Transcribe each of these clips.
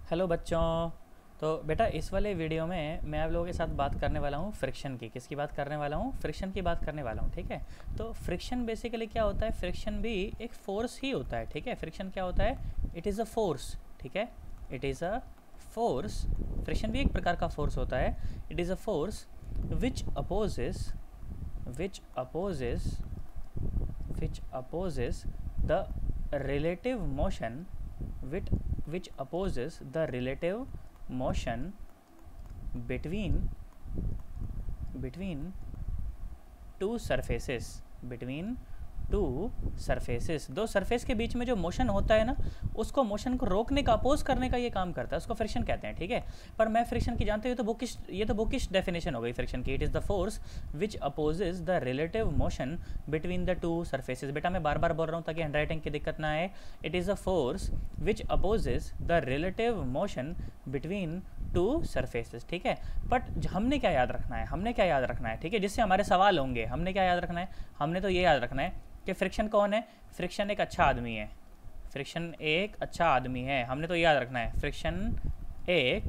Hello बच्चों। तो बेटा इस वाले वीडियो में मैं आप लोगों के साथ बात करने वाला हूँ फ्रिक्शन की। किसकी बात करने वाला हूँ? फ्रिक्शन की बात करने वाला हूँ। ठीक है। तो फ्रिक्शन बेसिकली क्या होता है? फ्रिक्शन भी एक फोर्स ही होता है। ठीक है। फ्रिक्शन क्या होता है? It is a force. ठीक है। It is a force. Friction भी एक प्रकार का फोर्स होता है। It is a force which opposes which opposes which opposes the relative motion which, which opposes the relative motion between two surfaces between to surfaces. दो surface के बीच में जो मोशन होता है ना, उसको मोशन को रोकने का, अपोज करने का ये काम करता है, उसको फ्रिक्शन कहते हैं। ठीक है। पर मैं फ्रिक्शन की जानते हो तो ये तो बुकिश डेफिनेशन हो गई फ्रिक्शन की। It is the force which opposes the relative motion between the two surfaces. बेटा मैं बार बार बोल रहा हूँ ताकि हैंडराइटिंग की दिक्कत ना आए। It is a force which opposes the relative motion between two surfaces. ठीक है। बट हमने क्या याद रखना है? हमने क्या याद रखना है? ठीक है, जिससे हमारे सवाल होंगे, हमने क्या याद रखना है? हमने तो ये याद रखना है कि फ्रिक्शन कौन है? फ्रिक्शन एक अच्छा आदमी है। फ्रिक्शन एक अच्छा आदमी है, हमने तो याद रखना है। फ्रिक्शन एक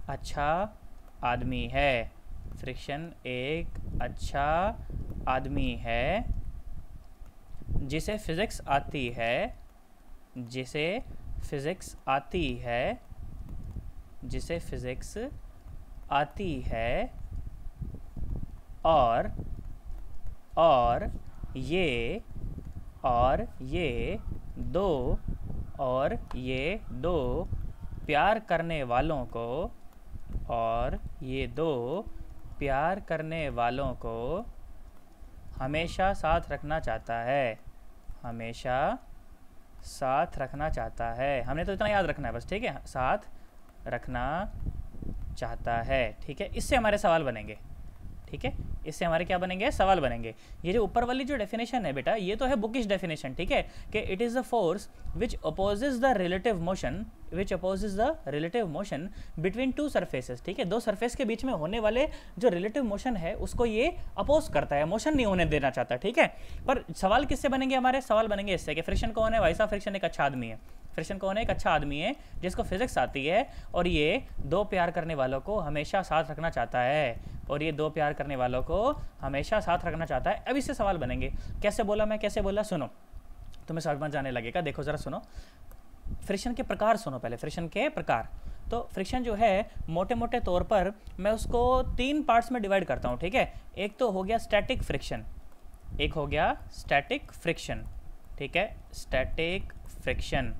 अच्छा आदमी है। फ्रिक्शन एक अच्छा आदमी है जिसे फिज़िक्स आती है, जिसे फिज़िक्स आती है, जिसे फिज़िक्स आती है। और ये ये दो प्यार करने वालों को, और ये दो प्यार करने वालों को हमेशा साथ रखना चाहता है। हमेशा साथ रखना चाहता है। हमने तो इतना याद रखना है बस। ठीक है, साथ रखना चाहता है। ठीक है, इससे हमारे सवाल बनेंगे। ठीक है, इससे हमारे क्या बनेंगे? सवाल बनेंगे। ये जो ऊपर वाली जो डेफिनेशन है बेटा, ये तो है बुकिश डेफिनेशन। ठीक है, कि it is a force which opposes the relative motion between two surfaces. ठीक है, दो सरफेस के बीच में होने वाले जो रिलेटिव मोशन है उसको ये अपोज करता है, मोशन नहीं होने देना चाहता। ठीक है, पर सवाल किससे बनेंगे? हमारे सवाल बनेंगे इससे कि फ्रिक्शन कौन है? भाई साहब फ्रिक्शन एक अच्छा आदमी है। फ्रिक्शन कौन है? एक अच्छा आदमी है जिसको फिजिक्स आती है, और ये दो प्यार करने वालों को हमेशा साथ रखना चाहता है। और ये दो प्यार करने वालों को हमेशा साथ रखना चाहता है। अब इससे सवाल बनेंगे। कैसे बोला मैं? कैसे बोला? सुनो, तुम्हें समझ जाने लगेगा। देखो जरा सुनो, फ्रिक्शन के प्रकार सुनो पहले। फ्रिक्शन के प्रकार, तो फ्रिक्शन जो है मोटे मोटे तौर पर मैं उसको तीन पार्ट्स में डिवाइड करता हूँ। ठीक है, एक तो हो गया स्टैटिक फ्रिक्शन, एक हो गया स्टैटिक फ्रिक्शन। ठीक है, स्टैटिक फ्रिक्शन।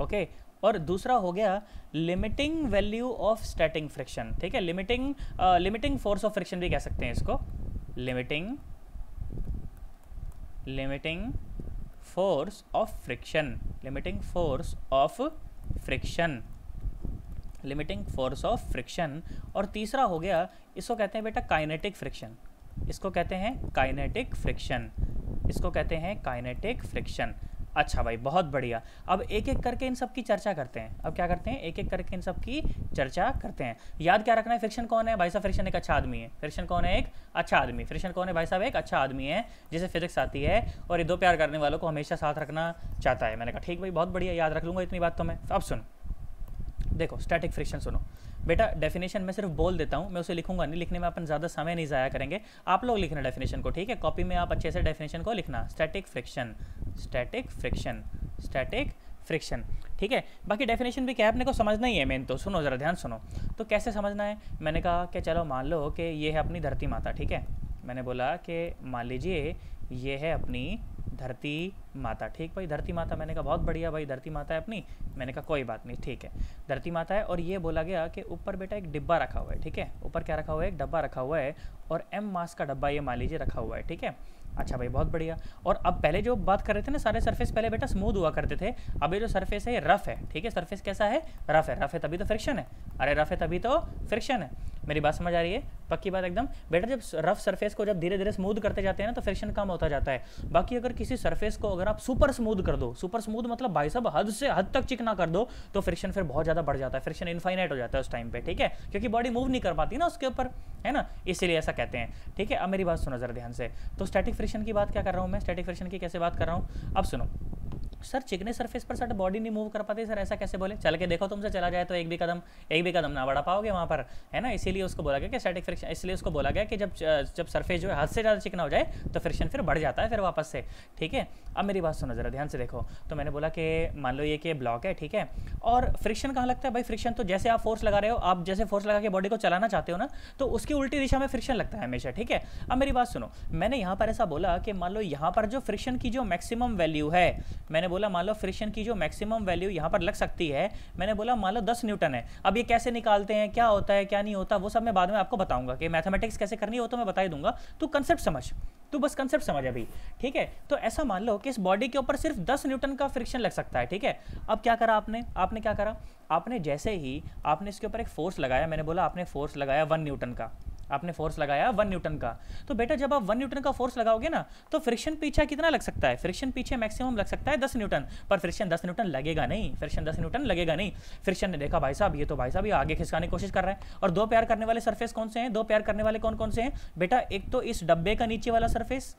ओके, और दूसरा हो गया limiting value of static friction. ठीक है, लिमिटिंग फोर्स ऑफ फ्रिक्शन भी कह सकते हैं इसको। Limiting force of friction. Limiting force of friction. Limiting force of friction. और तीसरा हो गया, इसको कहते हैं बेटा काइनेटिक फ्रिक्शन। इसको कहते हैं काइनेटिक फ्रिक्शन। इसको कहते हैं काइनेटिक फ्रिक्शन। अच्छा भाई, बहुत बढ़िया। अब एक एक करके इन सब की चर्चा करते हैं। अब क्या करते हैं? एक एक करके इन सब की चर्चा करते हैं। याद क्या रखना है? फ्रिक्शन कौन है? भाई साहब फ्रिक्शन एक अच्छा आदमी है। फ्रिक्शन कौन है? एक अच्छा आदमी। फ्रिक्शन कौन है? भाई साहब एक अच्छा आदमी है जिसे फिजिक्स आती है, और ये दो प्यार करने वालों को हमेशा साथ रखना चाहता है। मैंने कहा ठीक भाई, बहुत बढ़िया, याद रख लूँगा इतनी बात तो मैं। अब सुन, देखो स्टैटिक फ्रिक्शन सुनो बेटा। डेफिनेशन मैं सिर्फ बोल देता हूँ, मैं उसे लिखूंगा नहीं। लिखने में अपन ज़्यादा समय नहीं ज़ाया करेंगे। आप लोग लिखना डेफिनेशन को। ठीक है, कॉपी में आप अच्छे से डेफिनेशन को लिखना। Static friction, static friction, static friction. ठीक है, बाकी डेफिनेशन भी क्या है अपने को समझना ही है मेन तो। सुनो ज़रा ध्यान सुनो। तो कैसे समझना है? मैंने कहा कि चलो मान लो कि ये है अपनी धरती माता। ठीक है, मैंने बोला कि मान लीजिए ये है अपनी धरती माता। ठीक भाई, धरती माता। मैंने कहा बहुत बढ़िया भाई, धरती माता है अपनी। मैंने कहा कोई बात नहीं, ठीक है, धरती माता है। और ये बोला गया कि ऊपर बेटा एक डिब्बा रखा हुआ है। ठीक है, ऊपर क्या रखा हुआ है? एक डब्बा रखा हुआ है, और m मास का डब्बा ये मान लीजिए रखा हुआ है। ठीक है, अच्छा भाई, बहुत बढ़िया। और अब पहले जो बात कर रहे थे ना, सारे सरफेस पहले बेटा स्मूथ हुआ करते थे। अब ये जो सरफेस है ये रफ है। ठीक है, सरफेस कैसा है? रफ है। रफ है तभी तो फ्रिक्शन है। अरे रफ है तभी तो फ्रिक्शन है। मेरी बात समझ आ रही है? पक्की बात एकदम बेटा। जब रफ सरफेस को जब धीरे धीरे स्मूथ करते जाते हैं ना, तो फ्रिक्शन कम होता जाता है। बाकी अगर किसी सरफेस को अगर आप सुपर स्मूथ कर दो, सुपर स्मूथ मतलब भाई साहब हद से हद तक चिकना कर दो, तो फ्रिक्शन फिर बहुत ज़्यादा बढ़ जाता है। फ्रिक्शन इनफाइनाइट हो जाता है उस टाइम पे। ठीक है, क्योंकि बॉडी मूव नहीं कर पाती ना उसके ऊपर, है ना, इसीलिए ऐसा कहते हैं। ठीक है, अब मेरी बात सुनो जरा ध्यान से। तो स्टैटिक फ्रिक्शन की बात क्या कर रहा हूँ मैं? स्टैटिक फ्रिक्शन की कैसे बात कर रहा हूँ? अब सुनो, सर चिकने सरफेस पर सर बॉडी नहीं मूव कर पाती सर, ऐसा कैसे बोले? चल के देखो, तुमसे चला जाए तो एक भी कदम ना बढ़ा पाओगे वहाँ पर, है ना। इसीलिए उसको बोला गया कि स्टैटिक फ्रिक्शन, इसलिए उसको बोला गया कि जब सरफेस जो है हद से ज़्यादा चिकना हो जाए तो फ्रिक्शन फिर बढ़ जाता है फिर वापस से, ठीक है। अब मेरी बात सुनो ज़रा ध्यान से देखो। तो मैंने बोला कि मान लो ये कि ब्लॉक है, ठीक है, और फ्रिक्शन कहाँ लगता है भाई? फ्रिक्शन तो जैसे आप फोर्स लगा रहे हो, आप जैसे फोर्स लगा के बॉडी को चलाना चाहते हो ना, तो उसकी उल्टी दिशा में फ्रिक्शन लगता है हमेशा, ठीक है। अब मेरी बात सुनो, मैंने यहाँ पर ऐसा बोला कि मान लो यहाँ पर जो फ्रिक्शन की जो मैक्सिमम वैल्यू है, मैंने बोला मान लो फ्रिक्शन की जो मैक्सिमम वैल्यू यहाँ पर लग सकती है, मैंने बोला मान लो 10 न्यूटन है। अब ये कैसे निकालते हैं, क्या होता है क्या नहीं होता, वो सब मैं बाद में आपको बताऊंगा कि मैथमेटिक्स कैसे करनी है, वो तो मैं बता ही दूंगा। तू कंसेप्ट समझ, तू बस कंसेप्ट समझ अभी, ठीक है। तो ऐसा मान लो कि इस बॉडी के ऊपर सिर्फ 10 न्यूटन का फ्रिक्शन लग सकता है, ठीक है। अब क्या करा आपने क्या करा, आपने जैसे ही आपने इसके ऊपर एक फोर्स लगाया, मैंने बोला आपने फोर्स लगाया 1 न्यूटन का, आपने फोर्स लगाया 1 न्यूटन का। तो बेटा जब आप 1 न्यूटन का फोर्स लगाओगे ना, तो फ्रिक्शन पीछे कितना लग सकता है? फ्रिक्शन पीछे मैक्सिमम लग सकता है 10 न्यूटन, पर फ्रिक्शन 10 न्यूटन लगेगा नहीं, फ्रिक्शन 10 न्यूटन लगेगा नहीं। फ्रिक्शन ने देखा भाई साहब, ये तो भाई साहब ये आगे खिसकाने की कोशिश कर रहा है। और दो प्यार करने वाले सरफेस कौन से हैं? दो प्यार करने वाले कौन कौन से हैं बेटा? एक तो इस डब्बे का नीचे वाला सरफेस,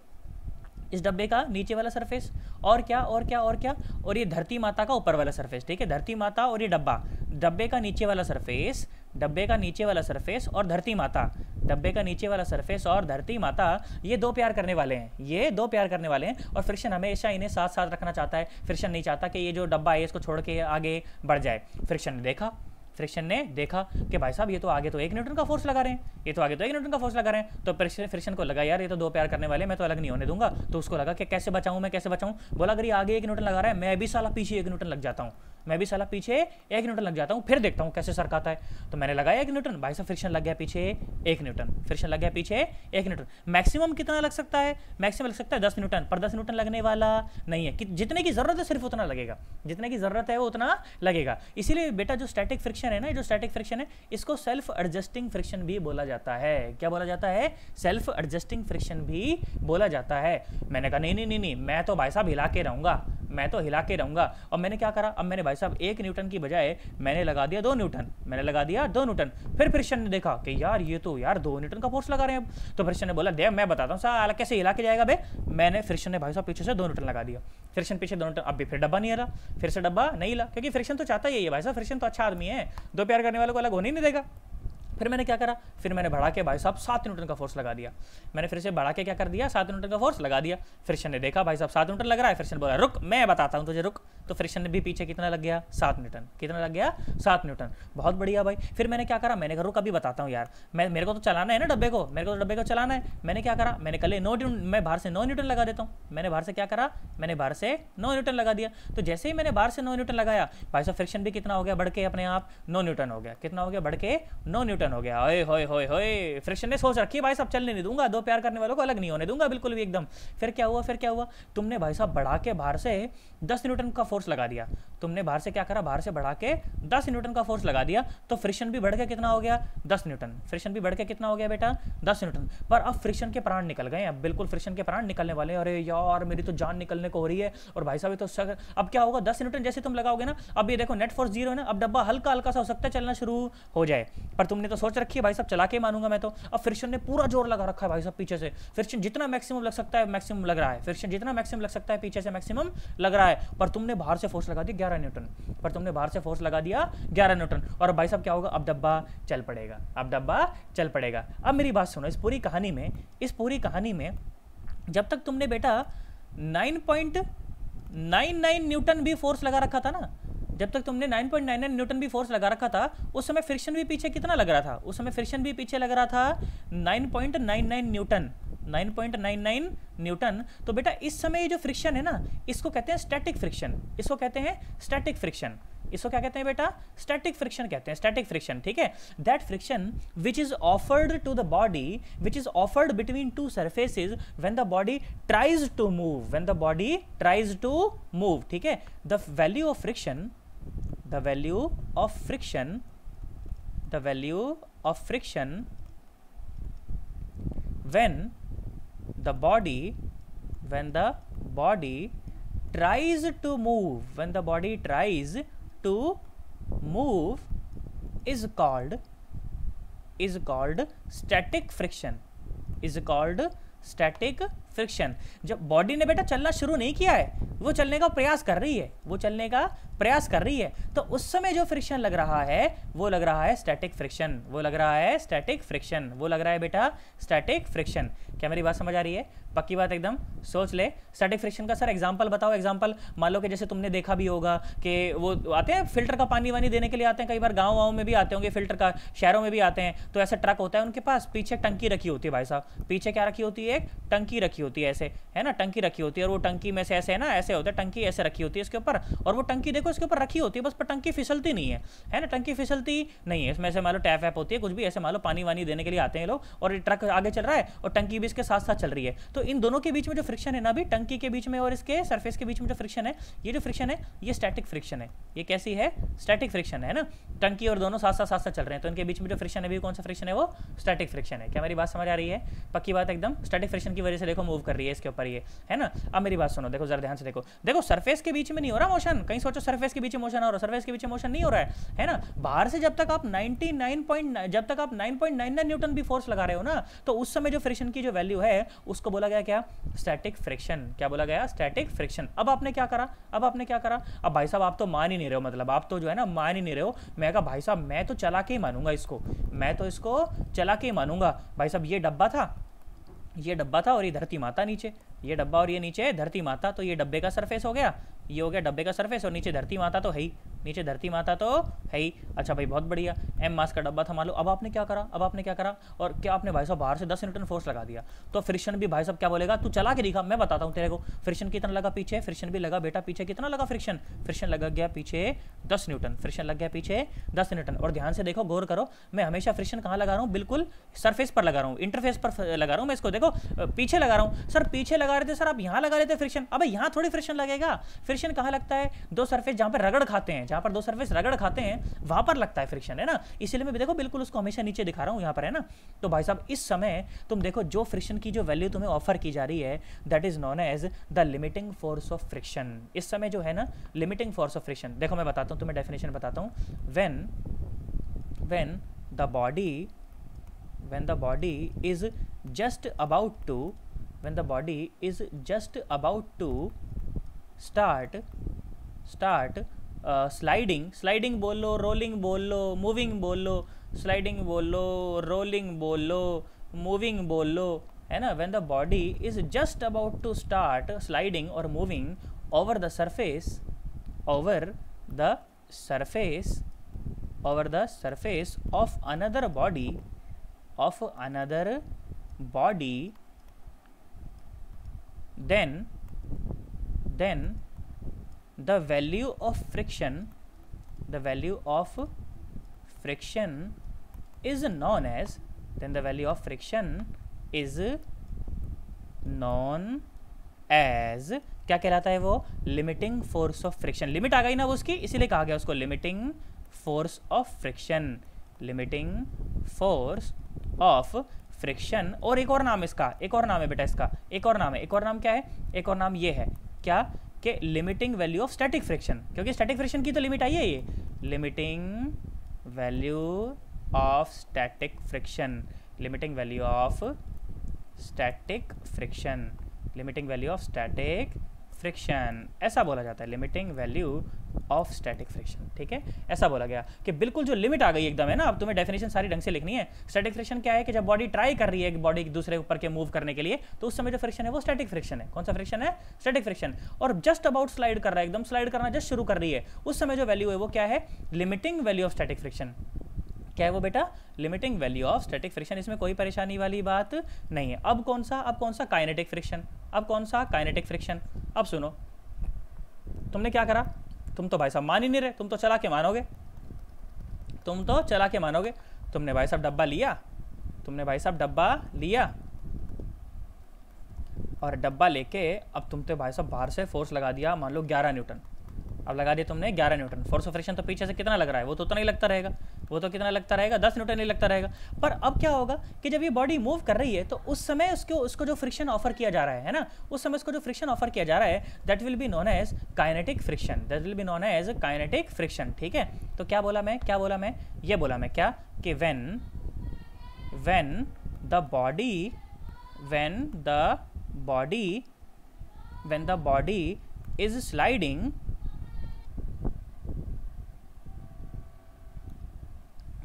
इस डब्बे का नीचे वाला सरफेस, और क्या और क्या और क्या, और ये धरती माता का ऊपर वाला सरफेस, ठीक है। धरती माता और ये डब्बा, डब्बे का नीचे वाला सरफेस, डब्बे का नीचे वाला सरफेस और धरती माता, डब्बे का नीचे वाला सरफेस और धरती माता, ये दो प्यार करने वाले हैं, ये दो प्यार करने वाले हैं। और फ्रिक्शन हमेशा इन्हें साथ साथ रखना चाहता है। फ्रिक्शन नहीं चाहता कि ये जो डब्बा है इसको छोड़ के आगे बढ़ जाए। फ्रिक्शन ने देखा कि भाई साहब ये तो आगे तो 1 न्यूटन का फोर्स लगा रहे हैं, ये तो आगे तो 1 न्यूटन का फोर्स लगा रहे हैं। तो फ्रिक्शन को लगा यार ये तो दो प्यार करने वाले, मैं तो अलग नहीं होने दूंगा। तो उसको लगा कि कैसे बचाऊं मैं, कैसे बचाऊं। बोला अगर ये आगे 1 न्यूटन लगा रहा है, मैं भी साला पीछे 1 न्यूटन लग जाता हूँ, मैं भी साला पीछे 1 न्यूटन लग जाता हूँ, फिर देखता हूँ कैसे सरकाता है। तो मैंने लगाया 1 न्यूटन, भाई साहब फ्रिक्शन लग गया पीछे 1 न्यूटन, फ्रिक्शन लग गया पीछे 1 न्यूटन। मैक्सिमम कितना लग सकता है? मैक्सिमम लग सकता है 10 न्यूटन, पर 10 न्यूटन लगने वाला नहीं है, कि जितने की जरूरत है सिर्फ उतना लगेगा, जितने की जरूरत है वो उतना लगेगा। इसीलिए बेटा जो स्टैटिक फ्रिक्शन है ना, जो स्टैटिक फ्रिक्शन है, इसको सेल्फ एडजस्टिंग फ्रिक्शन भी बोला जाता है। क्या बोला जाता है? सेल्फ एडजस्टिंग फ्रिक्शन भी बोला जाता है। मैंने कहा नहीं, मैं तो भाई साहब हिला के रहूंगा, मैं तो हिला के रहूंगा। और मैंने क्या करा, अब मैंने भाई साहब 1 न्यूटन की बजाय मैंने लगा दिया 2 न्यूटन, मैंने लगा दिया 2 न्यूटन। फिर फ्रिक्शन ने देखा कि यार ये तो यार 2 न्यूटन का फोर्स लगा रहे हैं अब। तो फ्रिक्शन ने बोला देख मैं बताता हूँ साला कैसे हिला के जाएगा बे। मैंने फ्रिक्शन ने भाई साहब पीछे से 2 न्यूटन लगा दिया, फ्रिक्शन पीछे 2 न्यूटन। अब भी फिर डब्बा नहीं हिला, फिर से डब्बा नहीं हिला, क्योंकि फ्रिक्शन तो चाहता ही है भाई साहब, फ्रिक्शन तो अच्छा आदमी है, दो प्यार करने वालों को अलग होने नहीं देगा। फिर मैंने क्या करा, फिर मैंने बढ़ा के भाई साहब 7 न्यूटन का फोर्स लगा दिया। मैंने फिर से बढ़ा के क्या कर दिया, 7 न्यूटन का फोर्स लगा दिया। फ्रिक्शन ने देखा भाई साहब 7 न्यूटन लग रहा है, फ्रिक्शन बोला रुक मैं बताता हूँ तुझे, रुक। तो फ्रिक्शन ने भी पीछे कितना लग गया, 7 न्यूटन। कितना लग गया, 7 न्यूटन। बहुत बढ़िया भाई। फिर मैंने क्या करा, मैंने कहा रुक अभी बताता हूँ यार, मेरे को तो चलाना है ना डब्बे को, मेरे को तो डब्बे को चलाना है। मैंने क्या करा, मैंने कल 9 न्यूटन, मैं बाहर से 9 न्यूटन लगा देता हूँ। मैंने बाहर से क्या करा, मैंने बाहर से 9 न्यूटन लगा दिया। तो जैसे ही मैंने बाहर से 9 न्यूटन लगाया भाई साहब फ्रिक्शन भी कितना हो गया, बढ़ के अपने आप 9 न्यूटन हो गया। कितना हो गया, बढ़ के 9 न्यूटन हो गया। ओए होए होए होए, फ्रिक्शन ने सोच रखी भाई साहब चलने नहीं दूंगा, दो प्यार करने वालों को अलग नहीं होने दूंगा बिल्कुल भी एकदम। फिर क्या हुआ, तुमने भाई साहब बढ़ा के बाहर से 10 न्यूटन का फोर्स लगा दिया। तुमने बाहर से क्या करा, बाहर से बढ़ा के 10 न्यूटन का फोर्स लगा दिया। तो फ्रिक्शन भी बढ़ के कितना हो गया, 10 न्यूटन। फ्रिक्शन भी बढ़ के कितना हो गया बेटा, 10 न्यूटन। पर अब फ्रिक्शन के प्राण निकल गए, अब बिल्कुल फ्रिक्शन के प्राण निकलने वाले। अरे यार मेरी तो जान निकलने को हो रही है। और भाई साहब तो अब क्या होगा, 10 न्यूटन जैसे तुम लगाओगे ना, अब ये देखो नेट फोर्स 0 है ना, अब डब्बा हल्का हल्का सा हो सकता है चलना शुरू हो जाए। पर तुमने तो सोच रखी है भाई साहब चला के मानूंगा मैं तो। अब फ्रिक्शन ने पूरा जोर लगा रखा है भाई साहब पीछे से, फ्रिक्शन जितना मैक्सिमम लग सकता है मैक्सिमम लग रहा है, फ्रिक्शन जितना मैक्सिमम लग सकता है पीछे से मैक्सिमम लग रहा है। पर तुमने बाहर से फोर्स लगा दिया 11 न्यूटन, पर तुमने बाहर से फोर्स लगा दिया 11 न्यूटन। और भाई साहब क्या होगा, अब डब्बा चल पड़ेगा, अब डब्बा चल पड़ेगा। अब मेरी बात सुनो, इस पूरी कहानी में जब तक तुमने बेटा 9.99 न्यूटन भी फोर्स लगा रखा था ना, जब तक तुमने 9.99 न्यूटन भी फोर्स लगा रखा था, उस समय फ्रिक्शन भी पीछे कितना लग रहा था, उस समय फ्रिक्शन भी पीछे लग रहा था 9.99 न्यूटन, 9.99 न्यूटन। तो बेटा इस समय जो फ्रिक्शन है ना, इसको कहते हैं स्टैटिक फ्रिक्शन, इसको कहते हैं स्टैटिक फ्रिक्शन। इसको क्या कहते हैं बेटा, स्टैटिक फ्रिक्शन कहते हैं, स्टैटिक फ्रिक्शन, ठीक है। That friction which is offered to the body, which is offered between two surfaces when the body tries to move, when the body tries to move, ठीक है। The value of friction, the value of friction when the body tries to move, when the body tries to move is called static friction, is called static friction. जब body ने बेटा चलना शुरू नहीं किया है, वो चलने का प्रयास कर रही है, वो चलने का प्रयास कर रही है, तो उस समय जो फ्रिक्शन लग रहा है वो लग रहा है स्टैटिक फ्रिक्शन, वो लग रहा है स्टैटिक फ्रिक्शन, वो लग रहा है बेटा स्टैटिक फ्रिक्शन। क्या मेरी बात समझ आ रही है? पक्की बात एकदम। सोच ले स्टैटिक फ्रिक्शन का सर एग्जांपल बताओ। एग्जांपल मान लो कि जैसे तुमने देखा भी होगा कि वो आते हैं फिल्टर का पानी वानी देने के लिए आते हैं, कई बार गाँव में भी आते होंगे फिल्टर का, शहरों में भी आते हैं, तो ऐसा ट्रक होता है उनके पास, पीछे टंकी रखी होती है भाई साहब, पीछे क्या रखी होती है? एक टंकी रखी होती है, ऐसे है ना, टंकी रखी होती है, और वो टंकी में से ऐसे है ना, ऐसे होता है, टंकी ऐसे रखी होती है इसके ऊपर, और वो टंकी देखो इसके ऊपर रखी होती है बस, पर टंकी फिसलती नहीं है ना, टंकी फिसलती नहीं है, इसमें से मान लो टैप वैप होती है, कुछ भी ऐसे मान लो पानी वानी देने के लिए आते हैं लोग, और ट्रक आगे चल रहा है और टंकी भी इसके साथ साथ चल रही है, तो इन दोनों के बीच में जो फ्रिक्शन है ना, भी टंकी के बीच में और इसके सरफेस के बीच में जो फ्रिक्शन है, ये जो फ्रिक्शन है ये स्टैटिक फ्रिक्शन है। ये कैसी है? स्टैटिक फ्रिक्शन है ना, टंकी और दोनों साथ साथ चल रहे हैं, तो इनके बीच में जो फ्रिक्शन है भी कौन सा फ्रिक्शन है? वो स्टैटिक फ्रिक्शन है। क्या मेरी बात समझ आ रही है? पक्की बात एकदम। स्टैटिक फ्रिक्शन की वजह से देखो मूव कर रही है इसके ऊपर, ये है ना। अब मेरी बात सुनो, देखो जरा ध्यान से देखो, देखो सरफेस के बीच में नहीं हो रहा मोशन, कहीं सोचो सरफेस के बीच में मोशन हो रहा है, सरफेस के बीच में मोशन नहीं हो रहा है ना। बाहर से जब तक आप 9.99 न्यूटन भी फोर्स लगा रहे हो ना, तो उस समय जो फ्रिक्शन की जो वैल्यू है उसको बोला गया क्या? Static friction. क्या बोला गया? Static friction. अब आपने क्या करा? अब भाई साहब आप तो मान ही नहीं रहे हो, मतलब आप तो जो है ना मान ही नहीं रहे हो। मैं कहा भाई साहब मैं तो चला के ही मानूंगा इसको, मैं तो इसको चला के ही मानूंगा। भाई साहब ये डब्बा था और ये धरती माता नीचे, ये डब्बा और ये नीचे धरती माता, तो ये डब्बे का सरफेस हो गया, ये हो गया डब्बे का सरफेस, और नीचे धरती माता तो है ही, नीचे धरती माता तो है ही। अच्छा भाई बहुत बढ़िया, एम मास का डब्बा था मान लो। अब आपने क्या करा? और क्या आपने भाई साहब बाहर से 10 न्यूटन फोर्स लगा दिया, तो फ्रिक्शन भी भाई साहब क्या बोलेगा? तू चला के दिखा, मैं बताता हूँ तेरे को। फ्रिक्शन कितना लगा पीछे? फ्रिक्शन भी लगा बेटा पीछे, कितना लगा फ्रिक्शन? फ्रिक्शन लगा गया पीछे 10 न्यूटन, फ्रिक्शन लग गया पीछे 10 न्यूटन। और ध्यान से देखो, गौर करो, मैं हमेशा फ्रिक्शन कहाँ लगा रहा हूँ? बिल्कुल सरफेस पर लगा रहा हूँ, इंटरफेस पर लगा रहा हूँ मैं इसको। देखो पीछे लगा रहा हूँ सर, पीछे लगा रहे थे सर, आप यहाँ लगा रहे थे फ्रिक्शन। अब यहाँ थोड़ी फ्रिक्शन लगेगा, फ्रिक्शन कहाँ लगता है? दो सरफेस जहाँ पर रगड़ खाते हैं, जहाँ पर दो सरफेस रगड़ खाते हैं वहां पर लगता है फ्रिक्शन, है ना। इसीलिए मैं देखो बिल्कुल उसको हमेशा नीचे दिखा रहा हूँ, यहाँ पर है ना। तो भाई साहब इस समय तुम देखो जो फ्रिक्शन की जो वैल्यू तुम्हें ऑफर की जा रही है, that is known as the limiting force of friction. इस समय जो है ना लिमिटिंग फोर्स ऑफ फ्रिक्शन, देखो मैं बताता हूँ तुम्हें, डेफिनेशन बताता हूँ। when the body is just about to start sliding बोल लो, रोलिंग बोल लो, मूविंग बोल लो, स्लाइडिंग बोल लो, रोलिंग बोल लो, मूविंग बोल लो, है ना। when the body is just about to start sliding or moving over the surface of another body, then the value of friction is known as क्या कहलाता है वो? Limiting force of friction. Limit आ गई ना वो उसकी, इसीलिए कहा गया उसको limiting force of friction, limiting force of friction. और एक और नाम इसका, एक और नाम है बेटा इसका, एक और नाम है। एक और नाम क्या है? एक और नाम ये है क्या कि limiting value of static friction, क्योंकि स्टैटिक फ्रिक्शन की तो लिमिट आई है ये, limiting value of static friction, limiting value of static friction, limiting value of static friction, ऐसा बोला जाता है, limiting value of static friction. ठीक है, ऐसा बोला गया कि बिल्कुल जो लिमिट आ गई एकदम, है ना। अब तुम्हें डेफिनेशन सारी ढंग से लिखनी है। स्टैटिक फ्रिक्शन क्या है कि जब बॉडी ट्राई कर रही है बॉडी एक दूसरे ऊपर के मूव करने के लिए, तो उस समय जो फ्रिक्शन है वो स्टैटिक फ्रिक्शन है। कौन सा फ्रिक्शन है? Static friction. और जस्ट अबाउट स्लाइड कर रहा है, एकदम स्लाइड करना जस्ट शुरू कर रही है, उस समय जो वैल्यू है वो क्या है? Limiting value of static friction. क्या है वो बेटा? Limiting value of static friction. इसमें कोई परेशानी वाली बात नहीं है। अब कौन सा काइनेटिक फ्रिक्शन। अब कौन सा काइनेटिक फ्रिक्शन? अब सुनो, तुमने क्या करा? तुम तो भाई साहब मान ही नहीं रहे, तुम तो चला के मानोगे, तुमने भाई साहब डब्बा लिया, और डब्बा लेके अब तुम तो भाई साहब बाहर से फोर्स लगा दिया, मान लो 11 न्यूटन। अब लगा दिया तुमने 11 न्यूटन। फोर्स ऑफ फ्रिक्शन तो पीछे से कितना लग रहा है? वो तो उतना ही लगता रहेगा, वो तो कितना लगता रहेगा? 10 न्यूटन ही लगता रहेगा। पर अब क्या होगा कि जब ये बॉडी मूव कर रही है, तो उस समय उसको जो फ्रिक्शन ऑफर किया जा रहा है ना, उस समय उसको जो फ्रिक्शन ऑफर किया जा रहा है, that will be known as kinetic friction, ठीक है। तो क्या बोला मैं? ये बोला मैं क्या कि when the body is sliding,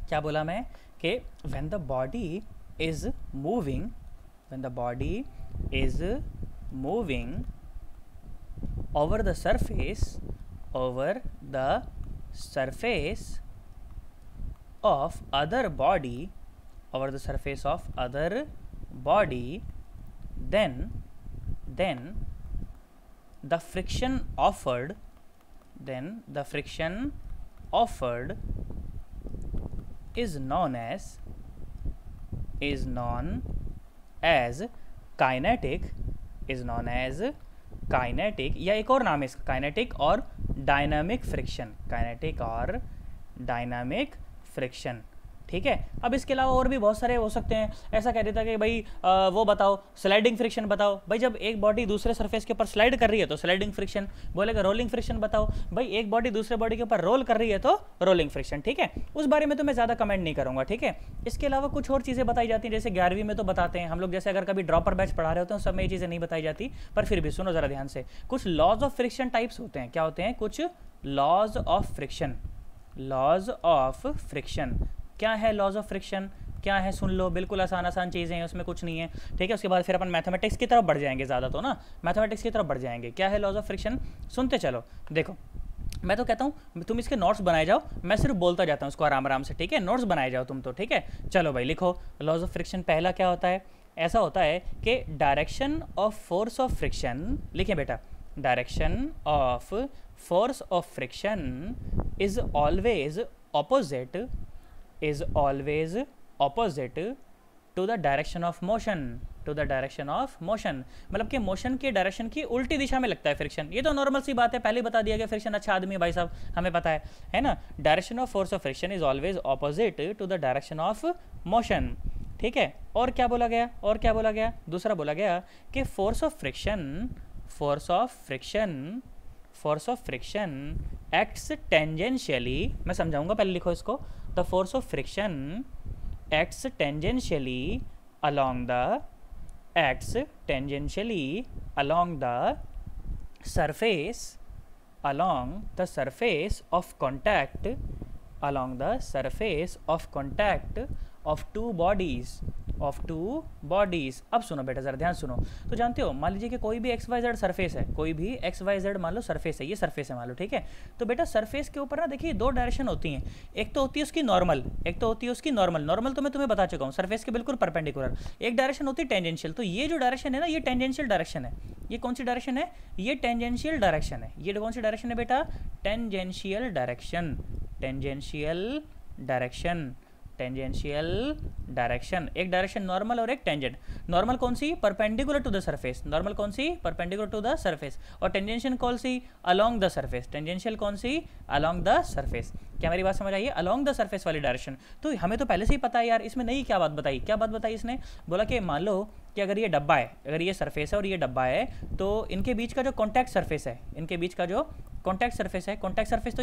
क्या बोला मैं कि when the body is moving over the surface of other body, then the friction offered is known as kinetic, या एक और नाम है इसका, काइनेटिक और डायनामिक फ्रिक्शन, ठीक है। अब इसके अलावा और भी बहुत सारे हो सकते हैं। ऐसा कह देता कि भाई वो बताओ स्लाइडिंग फ्रिक्शन बताओ, भाई जब एक बॉडी दूसरे सरफेस के ऊपर स्लाइड कर रही है तो स्लाइडिंग फ्रिक्शन। बोलेगा रोलिंग फ्रिक्शन बताओ, भाई एक बॉडी दूसरे बॉडी के ऊपर रोल कर रही है तो रोलिंग फ्रिक्शन, ठीक है। उस बारे में तो मैं ज़्यादा कमेंट नहीं करूँगा, ठीक है। इसके अलावा कुछ और चीज़ें बताई जाती हैं, जैसे 11वीं में तो बताते हैं हम लोग, जैसे अगर कभी ड्रॉपर बैच पढ़ा रहे होते हैं सब में ये चीज़ें नहीं बताई जाती, पर फिर भी सुनो ज़रा ध्यान से। कुछ लॉज ऑफ फ्रिक्शन टाइप्स होते हैं, क्या होते हैं, कुछ लॉज ऑफ फ्रिक्शन। क्या है लॉज ऑफ फ्रिक्शन, क्या है सुन लो, बिल्कुल आसान चीज़ें हैं, उसमें कुछ नहीं है, ठीक है। उसके बाद फिर अपन मैथमेटिक्स की तरफ बढ़ जाएंगे, ज़्यादा तो ना मैथमेटिक्स की तरफ बढ़ जाएंगे। क्या है लॉज ऑफ फ्रिक्शन, सुनते चलो। देखो मैं तो कहता हूँ तुम इसके नोट्स बनाए जाओ, मैं सिर्फ बोलता जाता हूँ उसको आराम से, ठीक है। नोट्स बनाए जाओ तुम तो, ठीक है। चलो भाई लिखो लॉज ऑफ फ्रिक्शन। पहला क्या होता है, ऐसा होता है कि direction of force of friction, लिखें बेटा, direction of force of friction is always opposite to the direction of motion, मतलब कि मोशन के डायरेक्शन की उल्टी दिशा में लगता है फ्रिक्शन। ये तो नॉर्मल सी बात है, पहले ही बता दिया गया। फ्रिक्शन अच्छा आदमी है भाई साहब, हमें पता है ना। Direction of force of friction is always opposite to the direction of motion, ठीक है। और क्या बोला गया, दूसरा बोला गया कि force of friction acts tangentially, मैं समझाऊंगा, पहले लिखो इसको। The force of friction acts tangentially along the surface of two bodies। अब सुनो बेटा ज़रा ध्यान सुनो। तो जानते हो, मान लीजिए कि कोई भी XYZ सरफेस है, मान लो सरफेस है, ये सरफेस है मान लो, ठीक है। तो बेटा सरफेस के ऊपर ना देखिए दो डायरेक्शन होती हैं, एक तो होती है उसकी नॉर्मल, नॉर्मल तो मैं तुम्हें बता चुका हूँ, सरफेस के बिल्कुल परपेंडिकुलर। एक डायरेक्शन होती है टेंजेंशियल। तो ये जो डायरेक्शन है ना, ये टेंजेंशियल डायरेक्शन है। ये कौन सी डायरेक्शन है, ये टेंजेंशियल डायरेक्शन है। ये कौन सी डायरेक्शन है बेटा, टेंजेंशियल डायरेक्शन। एक डायरेक्शन नॉर्मल और एक टेंजेंट। नॉर्मल कौन सी, परपेंडिकुलर टू द सरफेस, और टेंजेंशियल कौन सी, along the surface. Along the surface. क्या मेरी बात समझ आई है, अलोंग द सरफेस वाली डायरेक्शन। तो हमें तो पहले से ही पता है यार, इसमें नई क्या बात बताई इसने, बोला कि मान लो कि अगर ये डब्बा है, अगर ये सरफेस है और ये डब्बा है, तो इनके बीच का जो कॉन्टैक्ट सरफेस है, कॉन्टैक्ट सरफेस तो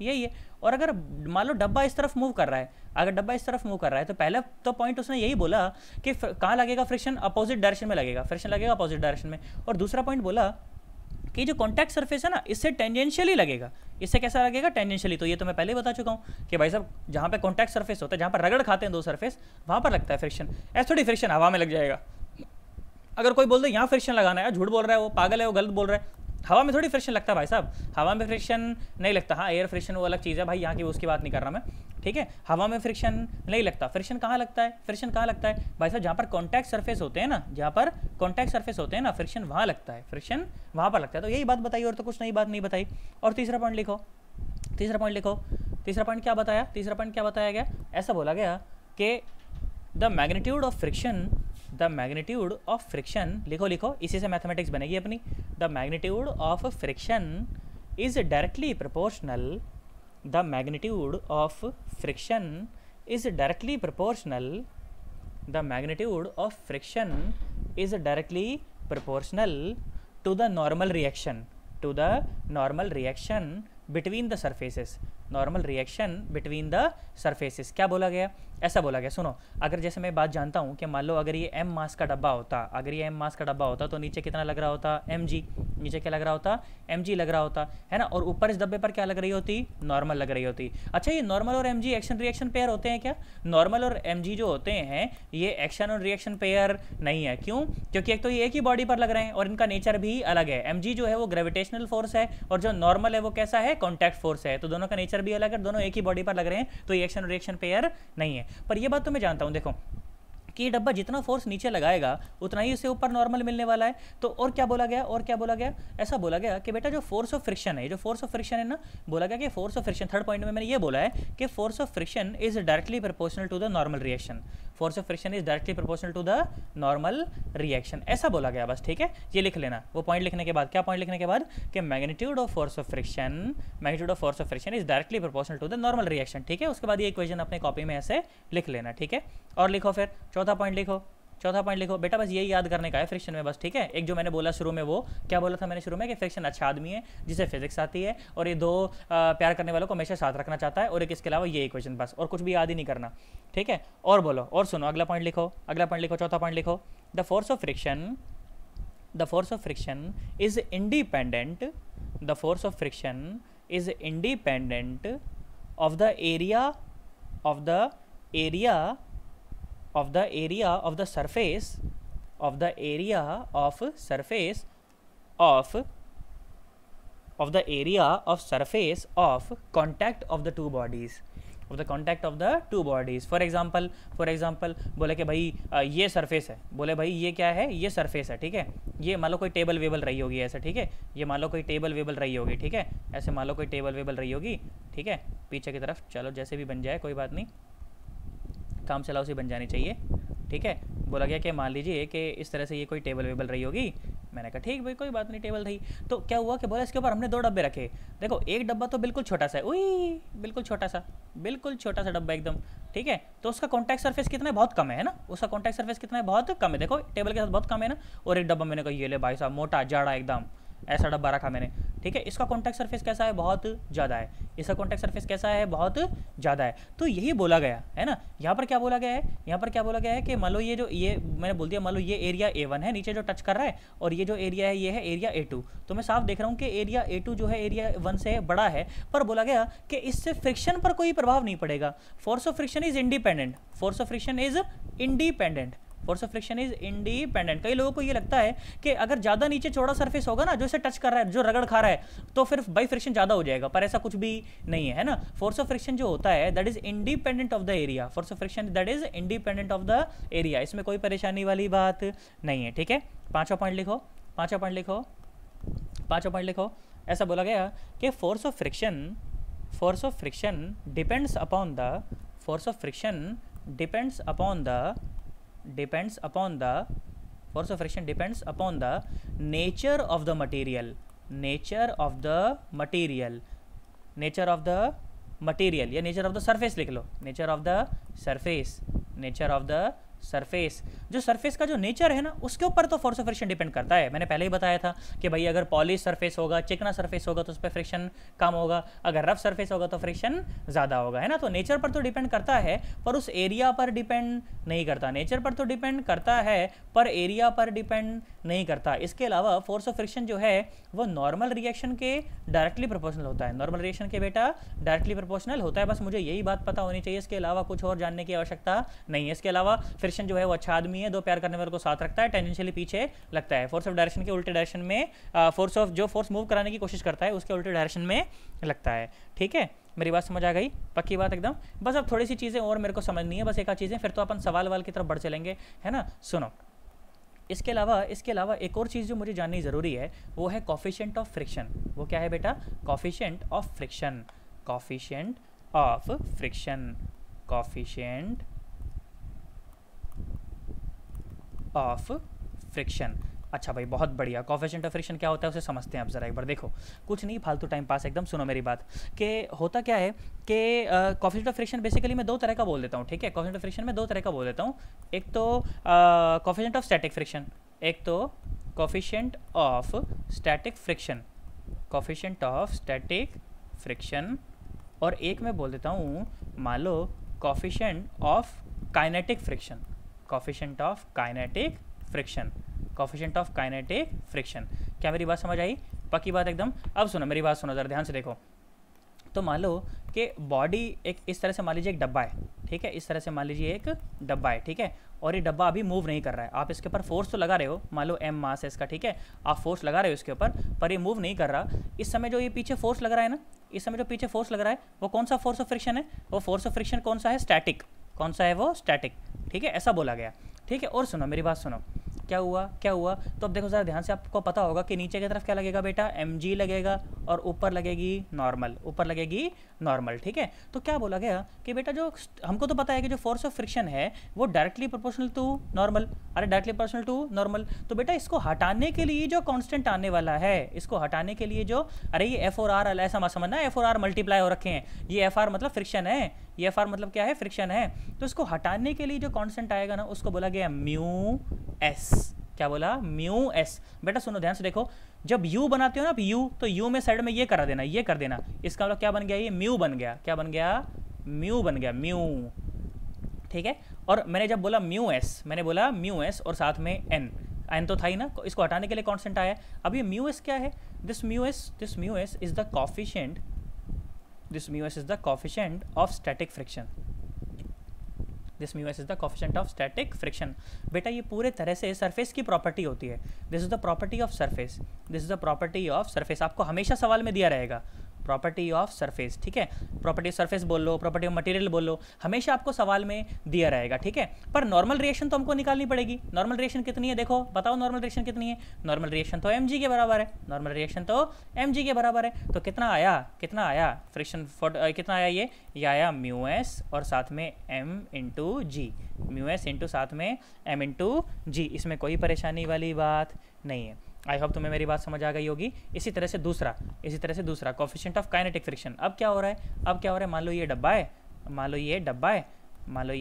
यही है। और अगर मान लो डब्बा इस तरफ मूव कर रहा है, तो पहले तो पॉइंट उसने यही बोला कि कहाँ लगेगा फ्रिक्शन, अपोजिट डायरेक्शन में लगेगा, और दूसरा पॉइंट बोला कि जो कॉन्टैक्ट सरफेस है ना, इससे टेंजेंशियली लगेगा। इससे कैसा लगेगा, टेंजेंशियली। तो ये तो मैं पहले ही बता चुका हूँ कि भाई साहब जहाँ पे कॉन्टैक्ट सरफेस होता है, जहाँ पर रगड़ खाते हैं दो सरफेस, वहाँ पर लगता है फ्रिक्शन। ऐसे थोड़ी फ्रिक्शन हवा में लग जाएगा। अगर कोई बोल दे यहाँ फ्रिक्शन लगाना है, झूठ बोल रहा है, वो पागल है, वो गलत बोल रहा है। हवा में थोड़ी फ्रिक्शन लगता है भाई साहब, हवा में फ्रिक्शन नहीं लगता। हाँ, एयर फ्रिक्शन वो अलग चीज़ है भाई, यहाँ की उसकी बात नहीं कर रहा मैं, ठीक है। हवा में फ्रिक्शन नहीं लगता। फ्रिक्शन कहाँ लगता है भाई साहब, जहाँ पर कॉन्टैक्ट सरफेस होते हैं ना, फ्रिक्शन वहाँ लगता है, तो यही बात बताई, और तो कुछ नई बात नहीं बताई। और तीसरा पॉइंट लिखो। तीसरा पॉइंट क्या बताया गया, ऐसा बोला गया कि द मैग्नीट्यूड ऑफ फ्रिक्शन, लिखो, इसी से मैथमेटिक्स बनेगी अपनी। The magnitude of friction is directly proportional to the normal reaction between the surfaces, normal reaction between the surfaces. क्या बोला गया? ऐसा बोला गया, सुनो, अगर जैसे मैं बात जानता हूँ कि मान लो अगर ये m मास का डब्बा होता, अगर ये m मास का डब्बा होता तो नीचे कितना लग रहा होता? mg। नीचे क्या लग रहा होता? mg लग रहा होता, है ना। और ऊपर इस डब्बे पर क्या लग रही होती? नॉर्मल लग रही होती। अच्छा, ये नॉर्मल और mg एक्शन रिएक्शन पेयर होते हैं क्या? नॉर्मल और mg जो होते हैं ये एक्शन और रिएक्शन पेयर नहीं है। क्यों? क्योंकि एक तो ये एक ही बॉडी पर लग रहे हैं और इनका नेचर भी अलग है। mg जो है वो ग्रेविटेशनल फोर्स है और जो नॉर्मल है वो कैसा है? कॉन्टैक्ट फोर्स है। तो दोनों का नेचर भी अलग है, दोनों एक ही बॉडी पर लग रहे हैं, तो ये एक्शन और रिएक्शन पेयर नहीं है। पर ये बात तो मैं जानता हूँ, देखो, कि ये डब्बा जितना फोर्स नीचे लगाएगा उतना ही उसे ऊपर नॉर्मल मिलने वाला है। तो और क्या बोला गया? और क्या बोला गया? ऐसा बोला गया कि बेटा जो फोर्स ऑफ फ्रिक्शन है, जो फोर्स ऑफ फ्रिक्शन है ना, बोला गया कि force of friction, third point में मैंने ये बोला है कि force of friction is directly proportional to the normal reaction. Force of friction is directly proportional to the normal reaction, ऐसा बोला गया बस, ठीक है। ये लिख लेना। वो पॉइंट लिखने के बाद, क्या पॉइंट लिखने के बाद? कि magnitude of force of friction, magnitude of force of friction is directly proportional to the normal reaction, ठीक है। उसके बाद ये इक्वेशन अपने कॉपी में ऐसे लिख लेना, ठीक है। और लिखो फिर चौथा पॉइंट लिखो, चौथा पॉइंट लिखो बेटा, बस यही याद करने का है फ्रिक्शन में बस, ठीक है। एक जो मैंने बोला शुरू में, वो क्या बोला था मैंने शुरू में, कि फ्रिक्शन अच्छा आदमी है जिसे फिजिक्स आती है और ये दो प्यार करने वालों को हमेशा साथ रखना चाहता है, और एक इसके अलावा ये इक्वेशन, बस, और कुछ भी याद ही नहीं करना, ठीक है। और बोलो, और सुनो, अगला पॉइंट लिखो, अगला पॉइंट लिखो, चौथा पॉइंट लिखो। The force of friction, the force of friction is independent, the force of friction is independent of the area, of the area, of the area of the surface, of the area of surface of the area of surface of contact of the two bodies, of the contact of the two bodies। for example बोले कि भाई ये surface है, बोले भाई ये क्या है? ये सरफेस है, ठीक है। ये मान लो कोई टेबल वेबल रही होगी ऐसे, ठीक है। ये मान लो कोई टेबल वेबल रही होगी, ठीक है। ऐसे मान लो कोई टेबल वेबल रही होगी, ठीक है। पीछे की तरफ, चलो जैसे भी बन जाए कोई बात नहीं, काम चलाओ सी बन जानी चाहिए, ठीक है। बोला गया कि मान लीजिए कि इस तरह से ये कोई टेबल वेबल रही होगी। मैंने कहा ठीक भाई, कोई बात नहीं, टेबल रही। तो क्या हुआ कि बोला इसके ऊपर हमने दो डब्बे रखे। देखो, एक डब्बा तो बिल्कुल छोटा सा है, उई, बिल्कुल छोटा सा डब्बा एकदम, ठीक है। तो उसका कॉन्टैक्ट सरफेस कितना है? बहुत कम है ना। उसका कॉन्टैक्ट सरफेस कितना है? बहुत कम है। देखो टेबल के साथ बहुत कम है ना। और एक डब्बा मैंने कहा ये ले भाई साहब, मोटा जाड़ा एकदम, ऐसा डब्बा रखा मैंने, ठीक है। इसका कॉन्टैक्ट सरफेस कैसा है? बहुत ज़्यादा है। इसका कॉन्टैक्ट सरफेस कैसा है? बहुत ज़्यादा है। तो यही बोला गया है ना। यहाँ पर क्या बोला गया है? यहाँ पर क्या बोला गया है कि मान लो ये जो, ये मैंने बोल दिया, मान लो ये एरिया A1 है नीचे जो टच कर रहा है, और ये जो एरिया है ये है एरिया A2। तो मैं साफ देख रहा हूँ कि एरिया A2 जो है एरिया 1 से बड़ा है, पर बोला गया कि इससे फ्रिक्शन पर कोई प्रभाव नहीं पड़ेगा। Force of friction is independent, force of friction is independent, force of friction is independent. कई लोगों को ये लगता है कि अगर ज़्यादा नीचे चौड़ा सरफेस होगा ना, जो इसे टच कर रहा है, जो रगड़ खा रहा है, तो फिर बाई फ्रिक्शन ज़्यादा हो जाएगा, पर ऐसा कुछ भी नहीं है ना। फोर्स ऑफ फ्रिक्शन जो होता है that is independent of the area, force of friction that is independent of the area, इसमें कोई परेशानी वाली बात नहीं है, ठीक है। पांचवा पॉइंट लिखो, पांचवा पॉइंट लिखो, पांचवा पॉइंट लिखो। ऐसा बोला गया कि force of friction depends upon the, force of friction depends upon the, force of friction depends upon the nature of the material, nature of the material, nature of the material, या nature of the surface लिख लो, nature of the surface, nature of the surface, जो surface का जो nature है ना, उसके ऊपर तो फोर्स ऑफ फ्रिक्शन डिपेंड करता है। मैंने पहले ही बताया था कि भाई अगर पॉलिश सरफेस होगा, चिकना सरफेस होगा तो उस पर फ्रिक्शन कम होगा, अगर रफ सरफेस होगा तो फ्रिक्शन ज़्यादा होगा, है ना। तो नेचर पर तो डिपेंड करता है पर उस एरिया पर डिपेंड नहीं करता। नेचर पर तो डिपेंड करता है पर एरिया पर डिपेंड नहीं करता। इसके अलावा फोर्स ऑफ फ्रिक्शन जो है वो नॉर्मल रिएक्शन के डायरेक्टली प्रोपोर्शनल होता है, नॉर्मल रिएक्शन के बेटा डायरेक्टली प्रोपोर्शनल होता है। बस मुझे यही बात पता होनी चाहिए, इसके अलावा कुछ और जानने की आवश्यकता नहीं है। इसके अलावा फ्रिक्शन जो है वो अच्छा आदमी है, दो प्यार करने वालों को साथ रखता है, टेंजेंशियली पीछे लगता है, फोर्स ऑफ डायरेक्शन के उल्टे डायरेक्शन में, फोर्स ऑफ जो फोर्स मूव कराने की कोशिश करता है उसके उल्टे डायरेक्शन में लगता है, ठीक है। मेरी बात समझ आ गई? पक्की बात एकदम। बस अब थोड़ी सी चीज़ें और मेरे को समझनी है, बस एक आध चीज़ें, फिर तो अपन सवाल वाल की तरफ बढ़ चलेंगे, है ना। सुनो, इसके अलावा एक और चीज़ जो मुझे जाननी ज़रूरी है वो है कॉफिशिएंट ऑफ फ्रिक्शन। वो क्या है बेटा? Coefficient of friction, coefficient of friction, coefficient of friction. अच्छा भाई, बहुत बढ़िया। कॉफिशिएंट ऑफ फ्रिक्शन क्या होता है उसे समझते हैं आप जरा एक बार। देखो, कुछ नहीं, फालतू टाइम पास एकदम। सुनो मेरी बात कि होता क्या है कि कॉफिशिएंट ऑफ फ्रिक्शन बेसिकली मैं दो तरह का बोल देता हूँ, ठीक है। कॉफिशिएंट ऑफ फ्रिक्शन में दो तरह का बोल देता हूँ, एक तो कॉफिशिएंट ऑफ स्टैटिक फ्रिक्शन, एक तो coefficient of static friction, coefficient of static friction, और एक मैं बोल देता हूँ मान लो coefficient of kinetic friction, coefficient of kinetic friction, coefficient of kinetic friction. क्या मेरी बात समझ आई? पक्की बात एकदम। अब सुनो मेरी बात, सुनो ज़रा ध्यान से देखो। तो मान लो कि बॉडी एक इस तरह से मान लीजिए एक डब्बा है, ठीक है, इस तरह से मान लीजिए एक डब्बा है, ठीक है, और ये डब्बा अभी मूव नहीं कर रहा है। आप इसके ऊपर फोर्स तो लगा रहे हो, मान लो m मास है इसका, ठीक है, आप फोर्स लगा रहे हो इसके ऊपर, पर ये मूव नहीं कर रहा। इस समय जो ये पीछे फोर्स लग रहा है ना, इस समय जो पीछे फोर्स लग रहा है वो कौन सा फोर्स ऑफ फ्रिक्शन है? वो फोर्स ऑफ फ्रिक्शन कौन सा है? स्टैटिक। कौन सा है वो? स्टैटिक, ठीक है, ऐसा बोला गया, ठीक है। और सुनो मेरी बात सुनो, क्या हुआ क्या हुआ? तो अब देखो ज़रा ध्यान से, आपको पता होगा कि नीचे की तरफ क्या लगेगा बेटा? mg लगेगा, और ऊपर लगेगी नॉर्मल, ऊपर लगेगी नॉर्मल, ठीक है। तो क्या बोला गया कि बेटा जो हमको तो पता है कि जो फोर्स ऑफ फ्रिक्शन है वो डायरेक्टली प्रोपोर्शनल टू नॉर्मल, अरे डायरेक्टली प्रोपोर्शनल टू नॉर्मल। तो बेटा इसको हटाने के लिए जो कांस्टेंट आने वाला है, इसको हटाने के लिए जो, अरे ये एफ और आर ऐसा मत समझना, एफ और आर मल्टीप्लाई हो रखे हैं, ये एफ आर मतलब फ्रिक्शन है, ये एफ आर मतलब क्या है? फ्रिक्शन है। तो इसको हटाने के लिए जो कांस्टेंट आएगा ना, उसको बोला गया म्यू एस। क्या बोला? Mu S. बेटा सुनो ध्यान से देखो, जब u बनाते हो ना आप u, तो u में साइड में ये करा देना, ये कर देना, इसका मतलब क्या बन गया? ये म्यू बन गया। क्या बन गया? म्यू बन गया, म्यू, ठीक है। और मैंने जब बोला म्यू एस, मैंने बोला म्यू एस और साथ में n तो था ही ना, इसको हटाने के लिए कांस्टेंट आया। अब ये म्यू एस क्या है? This mu S is the coefficient, this mu S is the coefficient of static friction, this mu S is the coefficient of static friction. बेटा ये पूरे तरह से सरफेस की प्रॉपर्टी होती है, this is the property of surface, this is the property of surface. आपको हमेशा सवाल में दिया रहेगा प्रॉपर्टी ऑफ सरफेस, ठीक है, प्रॉपर्टी ऑफ सरफेस बोल लो, प्रॉपर्टी ऑफ मटेरियल बोल लो, हमेशा आपको सवाल में दिया रहेगा, ठीक है। पर नॉर्मल रिएक्शन तो हमको निकालनी पड़ेगी। नॉर्मल रिएक्शन कितनी है? देखो बताओ नॉर्मल रिएक्शन कितनी है? नॉर्मल रिएक्शन तो mg के बराबर है, नॉर्मल रिएक्शन तो mg के बराबर है। तो कितना आया? कितना आया फ्रिक्शन? कितना आया? ये आया म्यू एस और साथ में m इंटू जी, म्यू एस इंटू साथ में m इंटू जी। इसमें कोई परेशानी वाली बात नहीं है। आई होप तुम्हें मेरी बात समझ आ गई होगी। इसी तरह से दूसरा कोफिशिएंट ऑफ काइनेटिक फ्रिक्शन। अब क्या हो रहा है? मान लो ये डब्बा है, मान लो ये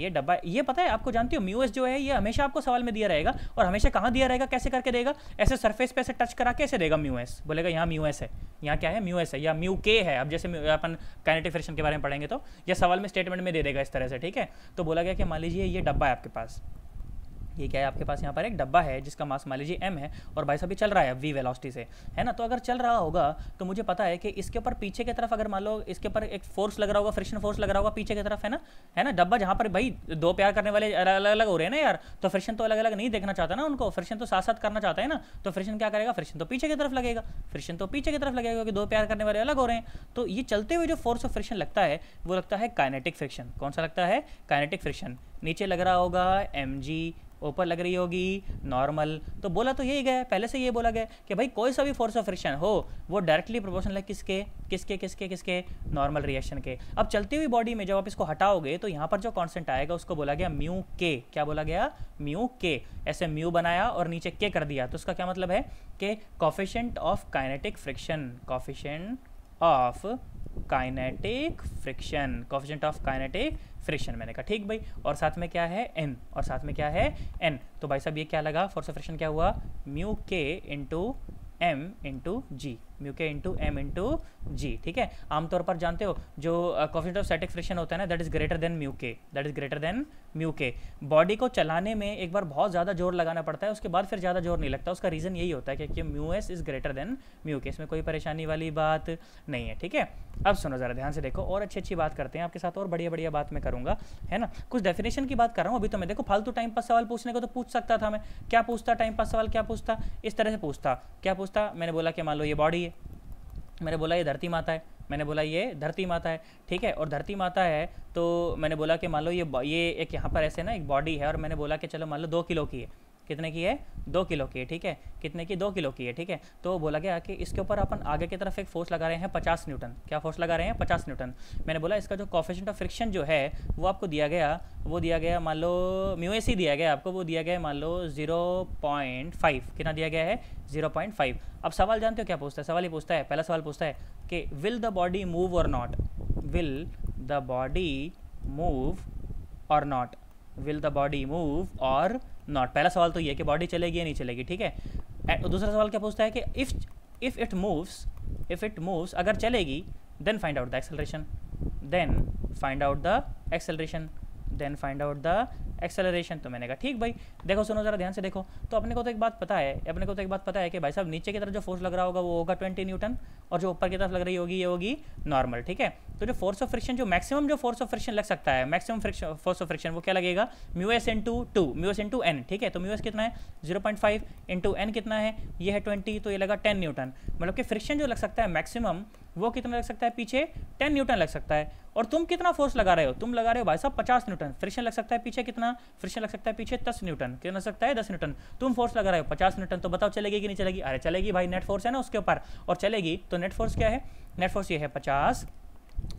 डब्बा है, ये पता है आपको, जानती हो म्यू एस जो है ये हमेशा आपको सवाल में दिया रहेगा, और हमेशा कहाँ दिया रहेगा? कैसे करके देगा? ऐसे सरफेस पे ऐसे टच करा कैसे देगा म्यू एस? बोलेगा यहाँ म्यू एस है, यहाँ क्या है? म्यू एस है, या म्यू के है। अब जैसे अपन काइनेटिक फ्रिक्शन के बारे में पढ़ेंगे तो ये सवाल में स्टेटमेंट में दे देगा इस तरह से, ठीक है। तो बोला गया कि मान लीजिए ये डब्बा है आपके पास, ये क्या है आपके पास? यहाँ पर एक डब्बा है जिसका मास मान लीजिए m है, और भाई साहब भी चल रहा है v वेलोसिटी से, है ना। तो अगर चल रहा होगा तो मुझे पता है कि इसके ऊपर पीछे की तरफ, अगर मान लो इसके ऊपर एक फोर्स लग रहा होगा, फ्रिक्शन फोर्स लग रहा होगा पीछे की तरफ, है ना। डब्बा जहाँ पर भाई दो प्यार करने वाले अलग अलग हो रहे हैं ना यार, तो फ्रिक्शन तो अलग अलग नहीं देखना चाहता ना उनको, फ्रिक्शन तो साथ साथ करना चाहता है ना। तो फ्रिक्शन क्या करेगा? फ्रिक्शन तो पीछे की तरफ लगेगा, क्योंकि दो प्यार करने वाले अलग हो रहे हैं। तो ये चलते हुए जो फोर्स ऑफ फ्रिक्शन लगता है वो लगता है काइनेटिक फ्रिक्शन। कौन सा लगता है? Kinetic friction. नीचे लग रहा होगा mg, ऊपर लग रही होगी नॉर्मल। तो बोला तो यही गया, पहले से ये बोला गया कि भाई कोई सा भी फोर्स ऑफ फ्रिक्शन हो वो डायरेक्टली प्रोपोर्शनल है किसके? नॉर्मल रिएक्शन के। अब चलती हुई बॉडी में जब आप इसको हटाओगे तो यहाँ पर जो कांस्टेंट आएगा उसको बोला गया म्यू के। क्या बोला गया? म्यू के। ऐसे म्यू बनाया और नीचे के कर दिया, तो उसका क्या मतलब है कि coefficient of kinetic friction, coefficient of kinetic friction, coefficient of kinetic friction. मैंने कहा ठीक भाई, और साथ में क्या है? n, और साथ में क्या है? n। तो भाई साहब ये क्या लगा? फोर्स ऑफ फ्रिक्शन क्या हुआ? म्यू के इंटू m इंटू जी, म्यू के इंटू m इंटू जी, ठीक है। आमतौर पर जानते हो जो कोफिशिएंट ऑफ स्टैटिक फ्रिक्शन होता है ना, that is greater than mu K, that is greater than mu K. Body को चलाने में एक बार बहुत ज़्यादा जोर लगाना पड़ता है, उसके बाद फिर ज़्यादा जोर नहीं लगता। उसका रीज़न यही होता है क्योंकि mu S is greater than mu के। इसमें कोई परेशानी वाली बात नहीं है, ठीक है। अब सुनो ज़रा ध्यान से देखो, और अच्छी बात करते हैं आपके साथ, और बढ़िया बात मैं करूँगा, है ना। कुछ डेफिनेशन की बात कर रहा हूँ अभी। तो मैं देखो फालतू टाइम पास सवाल पूछने को तो पूछ सकता था मैं, क्या पूछता? टाइम पास सवाल क्या पूछता? इस तरह से पूछता। क्या पूछता? मैंने बोला कि मान लो ये बॉडी है, मैंने बोला ये धरती माता है, मैंने बोला ये धरती माता है, ठीक है। और धरती माता है तो मैंने बोला कि मान लो ये एक यहाँ पर ऐसे ना एक बॉडी है, और मैंने बोला कि चलो मान लो 2 किलो की है। कितने की है? 2 किलो की है, ठीक है। कितने की? 2 किलो की है, ठीक है। तो बोला गया कि इसके ऊपर अपन आगे की तरफ एक फोर्स लगा रहे हैं 50 न्यूटन। क्या फोर्स लगा रहे हैं? 50 न्यूटन। मैंने बोला इसका जो कोफिशिएंट ऑफ फ्रिक्शन जो है वो आपको दिया गया, मान लो म्यू एस ही दिया गया आपको, वो दिया गया मान लो 0.5। कितना दिया गया है? 0.5। अब सवाल जानते हो क्या पूछता है? सवाल ही पूछता है, पहला सवाल पूछता है कि will the body move or not, will the body move or not, will the body move or not. पहला सवाल तो ये कि बॉडी चलेगी या नहीं चलेगी, ठीक है। दूसरा सवाल क्या पूछता है कि इफ इट मूव्स, अगर चलेगी then find out the acceleration, then find out the acceleration, then find out the acceleration. तो मैंने कहा ठीक भाई। देखो सुनो ज़रा ध्यान से देखो, तो अपने को तो एक बात पता है, कि भाई साहब नीचे की तरफ जो फोर्स लग रहा होगा वो होगा 20 न्यूटन, और जो ऊपर की तरफ लग रही होगी ये होगी नॉर्मल, ठीक है। तो जो फोर्स ऑफ फ्रिक्शन, जो मैक्सिमम जो फोर्स ऑफ फ्रिक्शन लग सकता है, मैक्सिमम फोर्स ऑफ फ्रिक्शन वो क्या लगेगा, mu s into 2, mu s into n, ठीक है। तो म्यू एस कितना है 0.5 इंटू एन कितना है, ये है 20, तो ये लगा 10 न्यूटन। मतलब कि फ्रिक्शन जो लग सकता है मैक्सिमम वो कितना लग सकता है पीछे, 10 न्यूटन लग सकता है। और तुम कितना फोर्स लगा रहे हो, तुम लगा रहे हो भाई साहब 50 न्यूटन। फ्रिक्शन लग सकता है पीछे कितना, फ्रिक्शन लग सकता है पीछे 10 न्यूटन, कितना लग सकता है 10 न्यूटन। तुम फोर्स लगा रहे हो 50 न्यूटन, तो बताओ चलेगी कि नहीं चलेगी, अरे चलेगी भाई, नेट फोर्स है ना उसके ऊपर, और चलेगी। तो नेट फोर्स क्या है, नेट फोर्स ये है 50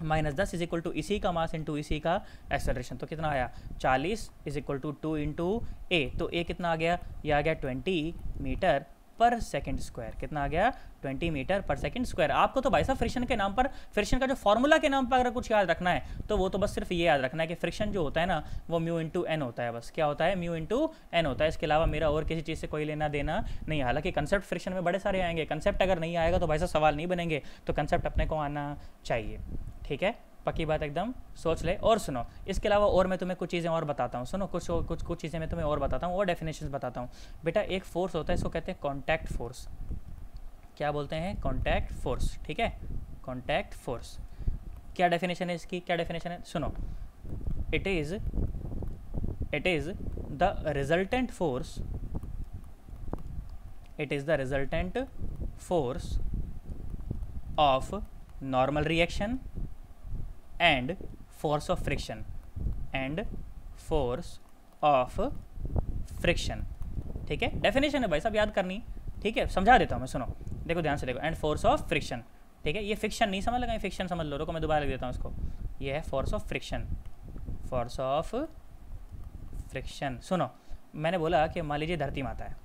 माइनस 10 इज इक्वल टू इसी का मास इंटू इसी का एक्सेलरेशन। तो कितना आया 40 इज इक्वल टू 2 इंटू ए, तो ए कितना आ गया, ये आ गया 20 मीटर पर सेकंड स्क्वायर। कितना आ गया 20 मीटर पर सेकंड स्क्वायर। आपको तो भाई साहब फ्रिक्शन के नाम पर, फ्रिक्शन का जो फॉर्मूला के नाम पर अगर कुछ याद रखना है तो वो तो बस सिर्फ ये याद रखना है कि फ्रिक्शन जो होता है ना वो म्यू इंटू एन होता है, बस क्या होता है, म्यू इंटू एन होता है। इसके अलावा मेरा और किसी चीज़ से कोई लेना देना नहीं। हालांकि कंसेप्ट फ्रिक्शन में बड़े सारे आएंगे, कंसेप्ट अगर नहीं आएगा तो भाई साहब सवाल नहीं बनेंगे, तो कंसेप्ट अपने को आना चाहिए, ठीक है, पक्की बात एकदम, सोच ले। और सुनो, इसके अलावा और मैं तुम्हें कुछ चीज़ें और बताता हूँ, सुनो कुछ चीज़ें मैं तुम्हें और बताता हूँ, और डेफिनेशंस बताता हूँ। बेटा एक फोर्स होता है, इसको कहते हैं कॉन्टैक्ट फोर्स। क्या बोलते हैं, कॉन्टैक्ट फोर्स, ठीक है, कॉन्टैक्ट फोर्स। क्या डेफिनेशन है इसकी, क्या डेफिनेशन है, सुनो, it is the resultant force, it is the resultant force of normal reaction and force of friction, and force of friction, ठीक है। डेफिनेशन है भाई साहब, याद करनी, ठीक है, समझा देता हूँ मैं, सुनो, देखो ध्यान से देखो, एंड फोर्स ऑफ फ्रिक्शन, ठीक है। ये फिक्शन नहीं समझ लगा, ये फिक्शन समझ लो, रुको मैं दोबारा लिख देता हूँ इसको। ये है force of friction, force of friction. सुनो, मैंने बोला कि मान लीजिए धरती माता है,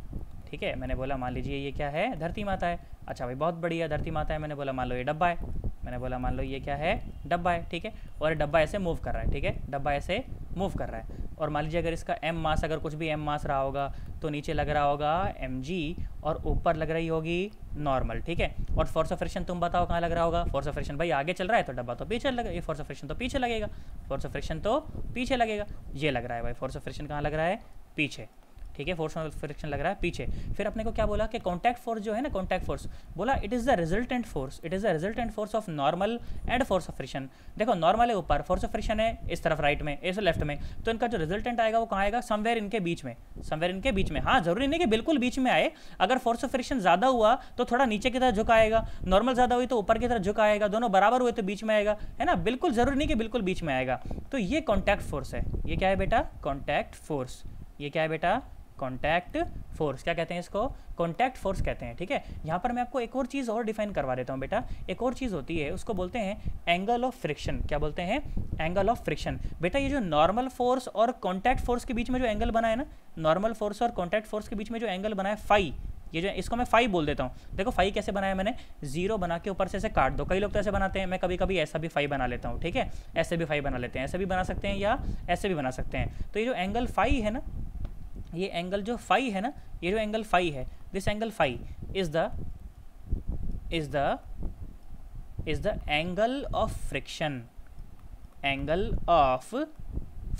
ठीक है, मैंने बोला मान लीजिए ये क्या है, धरती माता है। अच्छा भाई बहुत बढ़िया, धरती माता है। मैंने बोला मान लो ये डब्बा है, मैंने बोला मान लो ये क्या है, डब्बा है, ठीक है। और ये डब्बा ऐसे मूव कर रहा है, ठीक है, डब्बा ऐसे मूव कर रहा है। और मान लीजिए अगर इसका एम मास, अगर कुछ भी एम मास रहा होगा तो नीचे लग रहा होगा mg और ऊपर लग रही होगी नॉर्मल, ठीक है। और फोर्स ऑफ फ्रिक्शन तुम बताओ कहाँ लग रहा होगा, फोर्स ऑफ फ्रिक्शन भाई आगे चल रहा है तो डब्बा तो पीछे लगेगा, ये फोर्स ऑफ फ्रिक्शन तो पीछे लगेगा, फोर्स ऑफ फ्रिक्शन तो पीछे लगेगा। ये लग रहा है भाई, फोर्स ऑफ फ्रिक्शन कहाँ लग रहा है, पीछे, ठीक है, फोर्स ऑफ फ्रिक्शन लग रहा है पीछे। फिर अपने को क्या बोला कि कॉन्टैक्ट फोर्स जो है ना, कॉन्टैक्ट फोर्स, बोला it is the resultant force, it is the resultant force of normal and force of friction. देखो नॉर्मल है ऊपर, फोर्स ऑफ फ्रिक्शन है इस तरफ राइट में, इस लेफ्ट में, तो इनका जो रिजल्टेंट आएगा वो कहाँ आएगा, समवेयर इनके बीच में, समवेयर इनके बीच में। हाँ जरूरी नहीं कि बिल्कुल बीच में आए, अगर फोर्स ऑफ फ्रिक्शन ज़्यादा हुआ तो थोड़ा नीचे की तरफ झुकाएगा, नॉर्मल ज़्यादा हुई तो ऊपर की तरफ झुकाएगा, दोनों बराबर हुए तो बीच में आएगा, है ना, बिल्कुल जरूरी नहीं कि बिल्कुल बीच में आएगा। तो ये कॉन्टैक्ट फोर्स है, ये क्या है बेटा, कॉन्टैक्ट फोर्स। ये क्या है बेटा, कॉन्टैक्ट फोर्स। क्या कहते हैं इसको, कॉन्टैक्ट फोर्स कहते हैं, ठीक है। यहाँ पर मैं आपको एक और चीज़ और डिफाइन करवा देता हूँ बेटा। एक और चीज़ होती है, उसको बोलते हैं एंगल ऑफ फ्रिक्शन। क्या बोलते हैं, एंगल ऑफ फ्रिक्शन। बेटा ये जो नॉर्मल फोर्स और कॉन्टैक्ट फोर्स के बीच में जो एंगल बना है ना, नॉर्मल फोर्स और कॉन्टैक्ट फोर्स के बीच में जो एंगल बना है फाई, ये जो इसको मैं फाई बोल देता हूँ। देखो फाई कैसे बनाया मैंने, जीरो बना के ऊपर से ऐसे काट दो। कई लोग तो ऐसे बनाते हैं, मैं कभी कभी ऐसा भी फाई बना लेता हूँ, ठीक है, ऐसे भी फाई बना लेते हैं, ऐसे भी बना सकते हैं या ऐसे भी बना सकते हैं। तो ये जो एंगल फाई है ना, ये एंगल जो फाई है ना, ये जो एंगल फाई है, this angle phi is the angle of friction, angle of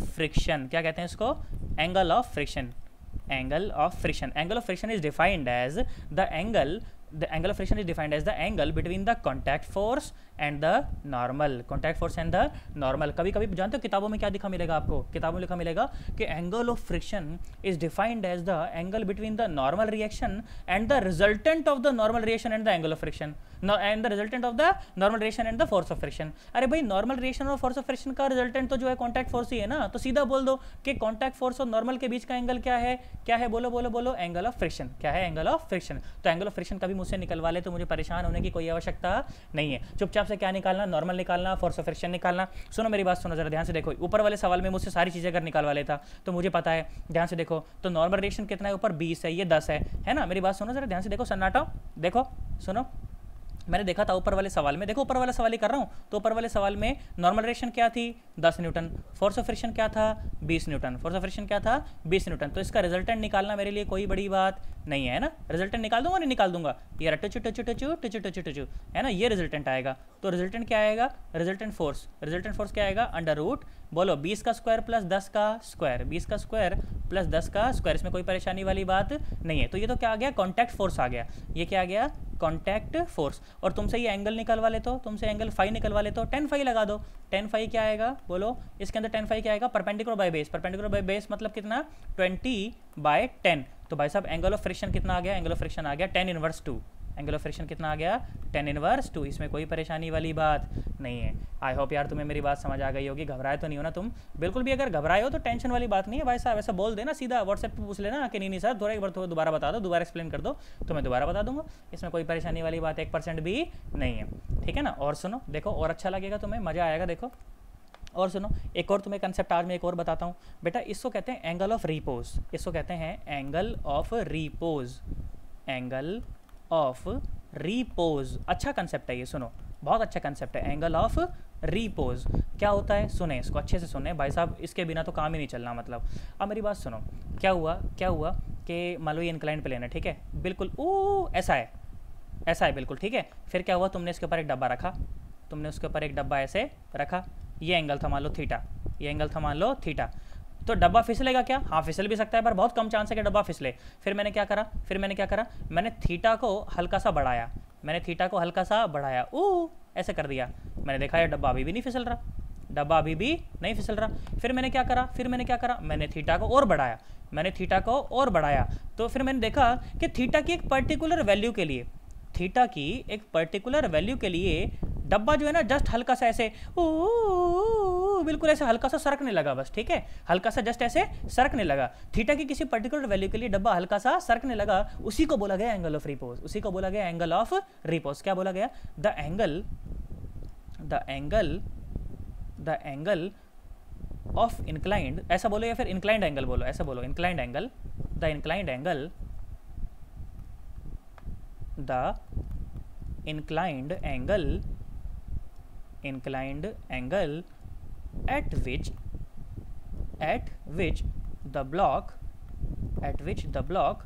friction. क्या कहते हैं इसको, angle of friction, angle of friction. Angle of friction is defined as the angle of friction is defined as the angle between the contact force and the normal, contact force and the normal। कभी कभी जानते हो किताबों में क्या लिखा मिलेगा आपको, किताबों में लिखा मिलेगा कि angle of friction is defined as the angle between the normal reaction and the resultant of the normal reaction and the angle of friction, and the resultant of the normal reaction and the force of friction। अरे भाई normal reaction और force of friction का resultant तो जो है contact force ही है ना, तो सीधा बोल दो कि कॉन्टैक्ट फोर्स और नॉर्मल के बीच का एंगल क्या है, क्या है, बोलो बोलो बोलो, एंगल ऑफ फ्रिक्शन। क्या है, एंगल ऑफ फ्रिक्शन। तो एंगल ऑफ फ्रिक्शन कभी मुझसे निकलवा ले तो मुझे परेशान होने की कोई आवश्यकता नहीं है, चुपचाप से क्या निकालना, नॉर्मल निकालना, फोर्स ऑफ फ्रिक्शन निकालना। सुनो मेरी बात सुनो जरा ध्यान से देखो, ऊपर वाले सवाल में मुझसे सारी चीज़ें अगर निकालवा लेता तो मुझे पता है, ध्यान से देखो, तो नॉर्मल रिएक्शन कितना है ऊपर 20 है, ये 10 है ना। मेरी बात सुनो जरा ध्यान से देखो, सन्नाटा देखो, सुनो, मैंने देखा था ऊपर वाले सवाल में, देखो ऊपर वाला सवाल ही कर रहा हूँ, तो ऊपर वाले सवाल में नॉर्मल रिएक्शन क्या थी 10 न्यूटन, फोर्स ऑफ फ्रिक्शन क्या था 20 न्यूटन, फोर्स ऑफ फ्रिक्शन क्या था 20 न्यूटन। तो इसका रिजल्टेंट निकालना मेरे लिए कोई बड़ी बात नहीं है ना, रिजल्टेंट निकाल दूंगा नहीं निकाल दूंगा, ये टचू टचू टचू टचू टचू टचू है ना, ये रिजल्टेंट आएगा। तो रिजल्टेंट क्या आएगा, रिजल्टेंट फोर्स क्या आएगा, अंडर रूट बोलो 20 का स्क्वायर प्लस 10 का स्क्वायर, 20 का स्क्वायर प्लस 10 का स्क्वायर, इसमें कोई परेशानी वाली बात नहीं है। तो ये तो क्या आ गया, कॉन्टैक्ट फोर्स आ गया, ये क्या आ गया, कॉन्टैक्ट फोर्स। और तुमसे ये एंगल निकलवा ले, तो तुमसे एंगल फाई निकलवा ले, तो tan फाई लगा दो, tan फाई क्या आएगा बोलो, इसके अंदर tan फाई क्या आएगा, perpendicular by base, perpendicular by base मतलब कितना 20/10। तो भाई साहब एंगल ऑफ फ्रिक्शन कितना आ गया, एंगल ऑफ फ्रिक्शन आ गया tan inverse 2, angle of friction कितना आ गया tan इनवर्स 2, इसमें कोई परेशानी वाली बात नहीं है। आई होप यार तुम्हें मेरी बात समझ आ गई होगी, घबराए तो नहीं हो ना तुम, बिल्कुल भी अगर घबराए हो तो टेंशन वाली बात नहीं है भाई साहब, ऐसा बोल देना सीधा व्हाट्सएप पे पूछ लेना कि नहीं सर थोड़ा एक बार दोबारा बता दो, दोबारा एक्सप्लेन कर दो, तो मैं दोबारा बता दूंगा, इसमें कोई परेशानी वाली बात 1% भी नहीं है, ठीक है ना। और सुनो देखो, और अच्छा लगेगा तुम्हें, मज़ा आएगा। देखो और सुनो, एक और तुम्हें कंसेप्ट आज मैं एक और बताता हूँ बेटा, इसको कहते हैं एंगल ऑफ रिपोज, इसको कहते हैं angle of repose, angle of repose. अच्छा कंसेप्ट है ये, सुनो बहुत अच्छा कंसेप्ट है, एंगल ऑफ रिपोज क्या होता है, सुने इसको अच्छे से सुने भाई साहब, इसके बिना तो काम ही नहीं चलना। मतलब अब मेरी बात सुनो, क्या हुआ कि मान लो ये इंक्लाइंड प्लेन है, ठीक है, बिल्कुल ओ ऐसा है बिल्कुल, ठीक है। फिर क्या हुआ, तुमने इसके ऊपर एक डब्बा रखा, तुमने उसके ऊपर एक डब्बा ऐसे रखा, ये एंगल था मान लो थीटा, ये एंगल था मान लो थीटा। तो डब्बा फिसलेगा क्या, हाँ फिसल भी सकता है, पर बहुत कम चांस है कि डब्बा फिसले। फिर मैंने क्या करा, मैंने थीटा को हल्का सा बढ़ाया, ऐसे कर दिया, मैंने देखा ये डब्बा अभी भी नहीं फिसल रहा, फिर मैंने क्या करा, मैंने थीटा को और बढ़ाया, तो फिर मैंने देखा कि थीटा की एक पर्टिकुलर वैल्यू के लिए डब्बा जो है ना जस्ट हल्का सा ऐसे बिल्कुल ऐसे हल्का सा सरकने लगा, बस ठीक है, हल्का सा जस्ट ऐसे सरकने लगा, थीटा की किसी पर्टिकुलर वैल्यू के लिए डब्बा हल्का सा सरकने लगा, उसी को बोला गया एंगल ऑफ रिपोज, क्या बोला गया, द एंगल ऑफ इंक्लाइंड, ऐसा बोलो या फिर इंक्लाइंड एंगल बोलो, ऐसा बोलो inclined angle, the inclined angle at which the block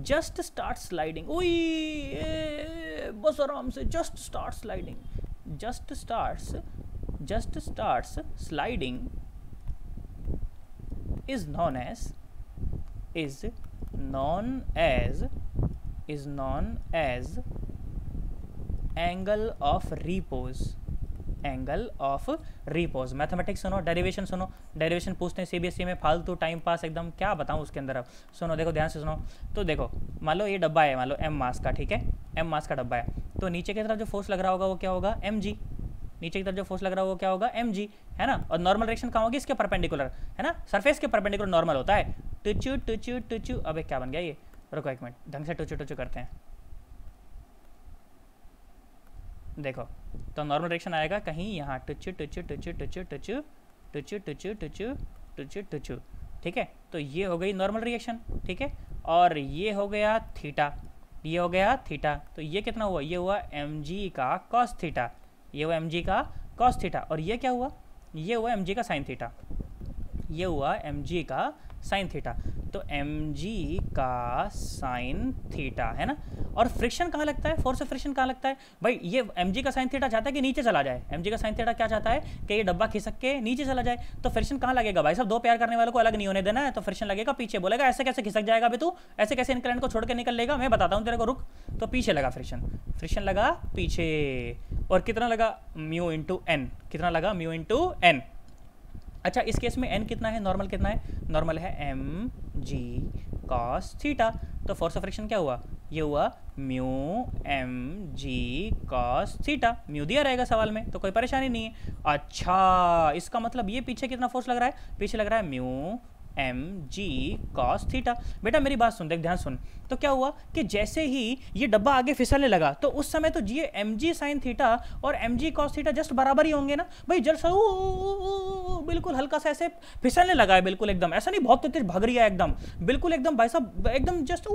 just starts sliding, बस आराम से just starts sliding is known as angle of repose। Mathematics सुनो, डेरिवेशन पूछते हैं सीबीएसई में, फालतू टाइम पास एकदम, क्या बताऊं उसके अंदर। अब सुनो, देखो ध्यान से सुनो, तो देखो मान लो ये डब्बा है, मान लो m मास का, ठीक है, m मास का डब्बा है, तो नीचे की तरफ जो फोर्स लग रहा होगा वो क्या होगा, mg, है ना। और नॉर्मल डायरेक्शन कहाँ होगी, इसके परपेंडिकुलर, है ना, सरफेस के परपेंडिकुलर नॉर्मल होता है, टुचू। अबे क्या बन गया ये, रुको एक मिनट, ढंग से टुचू करते हैं। देखो तो नॉर्मल डायरेक्शन आएगा कहीं यहाँ, टुचू, ठीक है। तो ये हो गई नॉर्मल रिएक्शन, ठीक है, और ये हो गया थीटा, तो ये कितना हुआ, ये हुआ mg का cos थीटा, और ये क्या हुआ, ये हुआ mg का साइन थीटा, तो mg का साइन थीटा, है ना। और फ्रिक्शन कहाँ लगता है, फोर्स ऑफ फ्रिक्शन कहाँ लगता है भाई, ये mg का साइन थीटा चाहता है कि नीचे चला जाए, mg का साइन थीटा क्या चाहता है कि ये डब्बा खिसक के नीचे चला जाए, तो फ्रिक्शन कहाँ लगेगा भाई साहब, दो प्यार करने वालों को अलग नहीं होने देना है, तो फ्रिक्शन लगेगा पीछे, बोलेगा ऐसे कैसे खिसक जाएगा अभी तू, ऐसे कैसे इंक्लाइंड को छोड़ के निकल लेगा, मैं बताता हूँ तेरे को, रुक। तो पीछे लगा फ्रिक्शन लगा पीछे, और कितना लगा, म्यू इंटू एन, अच्छा इस केस में n कितना है, नॉर्मल कितना है, नॉर्मल है mg cos थीटा, तो फोर्स ऑफ फ्रिक्शन क्या हुआ, ये हुआ mu mg cos theta, mu दिया रहेगा सवाल में, तो कोई परेशानी नहीं है। अच्छा इसका मतलब ये पीछे कितना फोर्स लग रहा है, पीछे लग रहा है mu m g cos theta. बेटा मेरी बात सुन, देख ध्यान सुन। तो क्या हुआ कि जैसे ही ये डब्बा आगे फिसलने लगा तो उस समय तो ये एम जी साइन थीटा और m g cos theta just बराबर ही होंगे ना भाई। जस्ट बिल्कुल हल्का सा ऐसे फिसलने लगा है, बिल्कुल एकदम ऐसा नहीं बहुत तेज भाग रही है एकदम, बिल्कुल एकदम भाई साहब एकदम जस्ट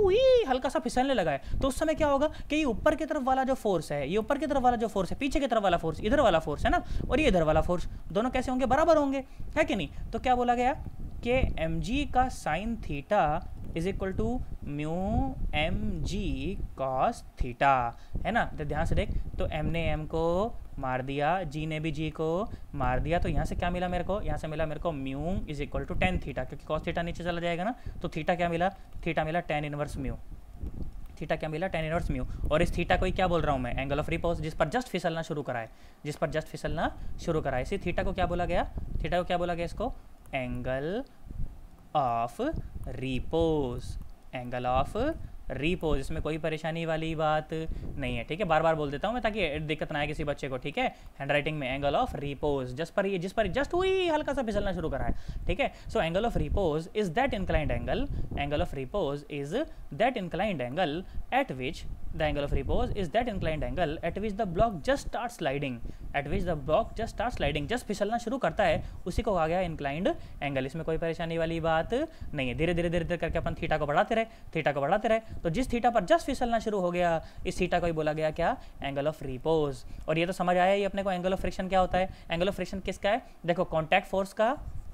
हल्का सा फिसलने लगा है। तो उस समय क्या होगा कि ये ऊपर की तरफ वाला जो फोर्स है, ये ऊपर की तरफ वाला जो फोर्स है, पीछे की तरफ वाला फोर्स, इधर वाला फोर्स है ना, और ये इधर वाला फोर्स, दोनों कैसे होंगे, बराबर होंगे, है कि नहीं। तो क्या बोला गया कि एम जी का sine theta is equal to mu m g cos theta, है ना। तो ध्यान से देख, तो एम ने एम को मार दिया, जी ने भी जी को मार दिया, तो यहाँ से क्या मिला मेरे को, यहाँ से मिला मेरे को mu is equal to tan theta, क्योंकि कॉस थीटा नीचे चला जाएगा ना, तो थीटा क्या मिला, थीटा मिला टेन इनवर्स म्यू, थीटा क्या मिला, टेन इनवर्स म्यू। और इस थीटा को ही क्या बोल रहा हूँ मैं, एंगल ऑफ रिपोज, जिस पर जस्ट फिसलना शुरू करा है, जिस पर जस्ट फिसलना शुरू करा है, इसी थीटा को क्या बोला गया, थीटा को क्या बोला गया, इसको angle of repose, angle of repose. इसमें कोई परेशानी वाली बात नहीं है, ठीक है। बार बार बोल देता हूँ मैं ताकि दिक्कत ना आए किसी बच्चे को, ठीक है। हैंड राइटिंग में एंगल ऑफ रिपोज, जिस पर जस्ट वही हल्का सा फिसलना शुरू करा है, ठीक है। So angle of repose is that inclined angle, angle of repose is that inclined angle eight which the angle of repose is that inclined angle at which the block just starts sliding, at which the block just starts sliding, just फिसलना शुरू करता है, उसी को कहा गया inclined angle। इसमें कोई परेशानी वाली बात नहीं है। धीरे धीरे करके अपन थीटा को बढ़ाते रहे, तो जिस थीटा पर जस्ट फिसलना शुरू हो गया, इस थीटा को ही बोला गया क्या, एंगल ऑफ रिपोज। और ये तो समझ आया ही अपने को एंगल ऑफ फ्रिक्शन क्या होता है। एंगल ऑफ फ्रिक्शन किसका है, देखो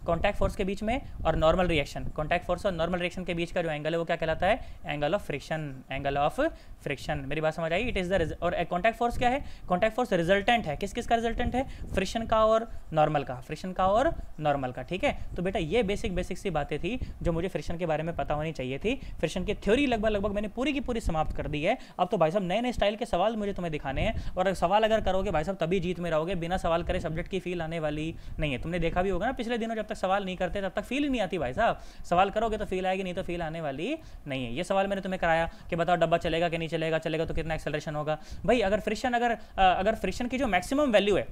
कॉन्टैक्ट फोर्स के बीच में और नॉर्मल रिएक्शन, कॉन्टैक्ट फोर्स और नॉर्मल रिएक्शन के बीच का जो एंगल है वो क्या कहलाता है, angle of friction, angle of friction. मेरी बात समझ आई, इट इज द, और कॉन्टैक्ट फोर्स क्या है, कॉन्टैक्ट फोर्स रिजल्टेंट है, किस का रिजल्टेंट है, फ्रिक्शन का और नॉर्मल का, फ्रिक्शन का और नॉर्मल का, ठीक है। तो बेटा ये बेसिक सी बातें थी जो मुझे फ्रिक्शन के बारे में पता होनी चाहिए थी। फ्रिक्शन की थ्योरी लगभग मैंने पूरी की पूरी समाप्त कर दी है। अब तो भाई साहब नए स्टाइल के सवाल मुझे तुम्हें दिखाने हैं, और सवाल अगर करोगे भाई साहब तभी जीत में रहोगे, बिना सवाल करे सब्जेक्ट की फील आने वाली नहीं है। तुमने देखा भी होगा ना पिछले दिनों, जब तक सवाल नहीं करते तब तक फील ही नहीं आती भाई साहब। सवाल करोगे तो फील आएगी, नहीं तो फील आने वाली नहीं है। ये सवाल मैंने तुम्हें कराया कि बताओ डब्बा चलेगा कि नहीं चलेगा, चलेगा तो कितना एक्सेलरेशन होगा। भाई अगर फ्रिक्शन की जो मैक्सिमम वैल्यू है,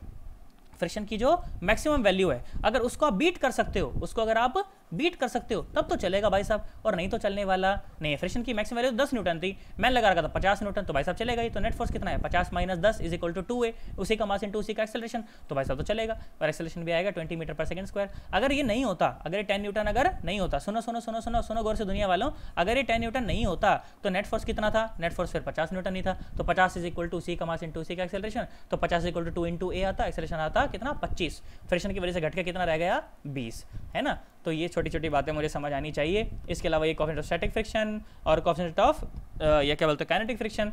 फ्रिक्शन की जो मैक्सिमम वैल्यू है, अगर उसको आप बीट कर सकते हो, उसको अगर आप बीट कर सकते हो तब तो चलेगा भाई साहब, और नहीं तो चलने वाला नहीं है। फ्रिक्शन की मैक्सिमम वैल्यू 10 न्यूटन थी, मैं लगा रखा था 50 न्यूटन, तो भाई साहब चलेगा ही। तो नेट फोर्स कितना है, 50 minus 10 is equal to 2a, उसी का मास इंटू उसी का एक्सेलरेशन, तो भाई साहब तो चलेगा, और एक्सेलरेशन भी आएगा 20 मीटर पर सेकंड स्क्वायर। अगर ये नहीं होता, अगर ये 10 न्यूटन अगर नहीं होता, सुनो गौर से दुनिया वालों, अगर ये 10 न्यूटन नहीं होता तो नेट फोर्स कितना था, नेट फोर्स फिर 50 न्यूटन ही था, तो 50 इज इक्वल टू सी का मास इंटू सी का एक्सेलरेशन, तो 50 इज इक्वल टू 2 इंटू ए आता, एक्सेलरेशन आता कितना 25, फ्रिक्शन की वजह से घट के कितना रह गया 20, है ना। तो ये छोटी छोटी बातें मुझे समझ आनी चाहिए। इसके अलावा ये कोएफिशिएंट ऑफ स्टैटिक फ्रिक्शन और कोएफिशिएंट ऑफ या क्या बोलते हैं काइनेटिक फ्रिक्शन,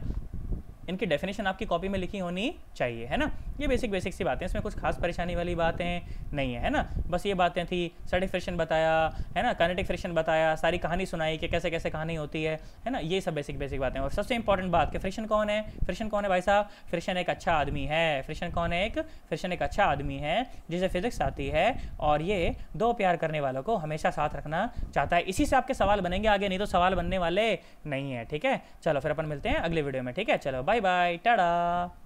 इनकी डेफिनेशन आपकी कॉपी में लिखी होनी चाहिए, है ना। ये बेसिक सी बातें, इसमें कुछ खास परेशानी वाली बातें नहीं है ना। बस ये बातें थी, स्टैटिक फ्रिक्शन बताया, है ना, काइनेटिक फ्रिक्शन बताया, सारी कहानी सुनाई कि कैसे कैसे कहानी होती है ना। ये सब बेसिक बातें। और सबसे इंपॉर्टेंट बात कि फ्रिक्शन कौन है, फ्रिक्शन कौन है भाई साहब, फ्रिक्शन एक अच्छा आदमी है। फ्रिक्शन कौन है, फ्रिक्शन एक अच्छा आदमी है जिसे फिजिक्स आती है, और ये दो प्यार करने वालों को हमेशा साथ रखना चाहता है। इसी से आपके सवाल बनेंगे आगे, नहीं तो सवाल बनने वाले नहीं है, ठीक है। चलो फिर अपन मिलते हैं अगले वीडियो में, ठीक है। चलो बाय बाय, टाटा।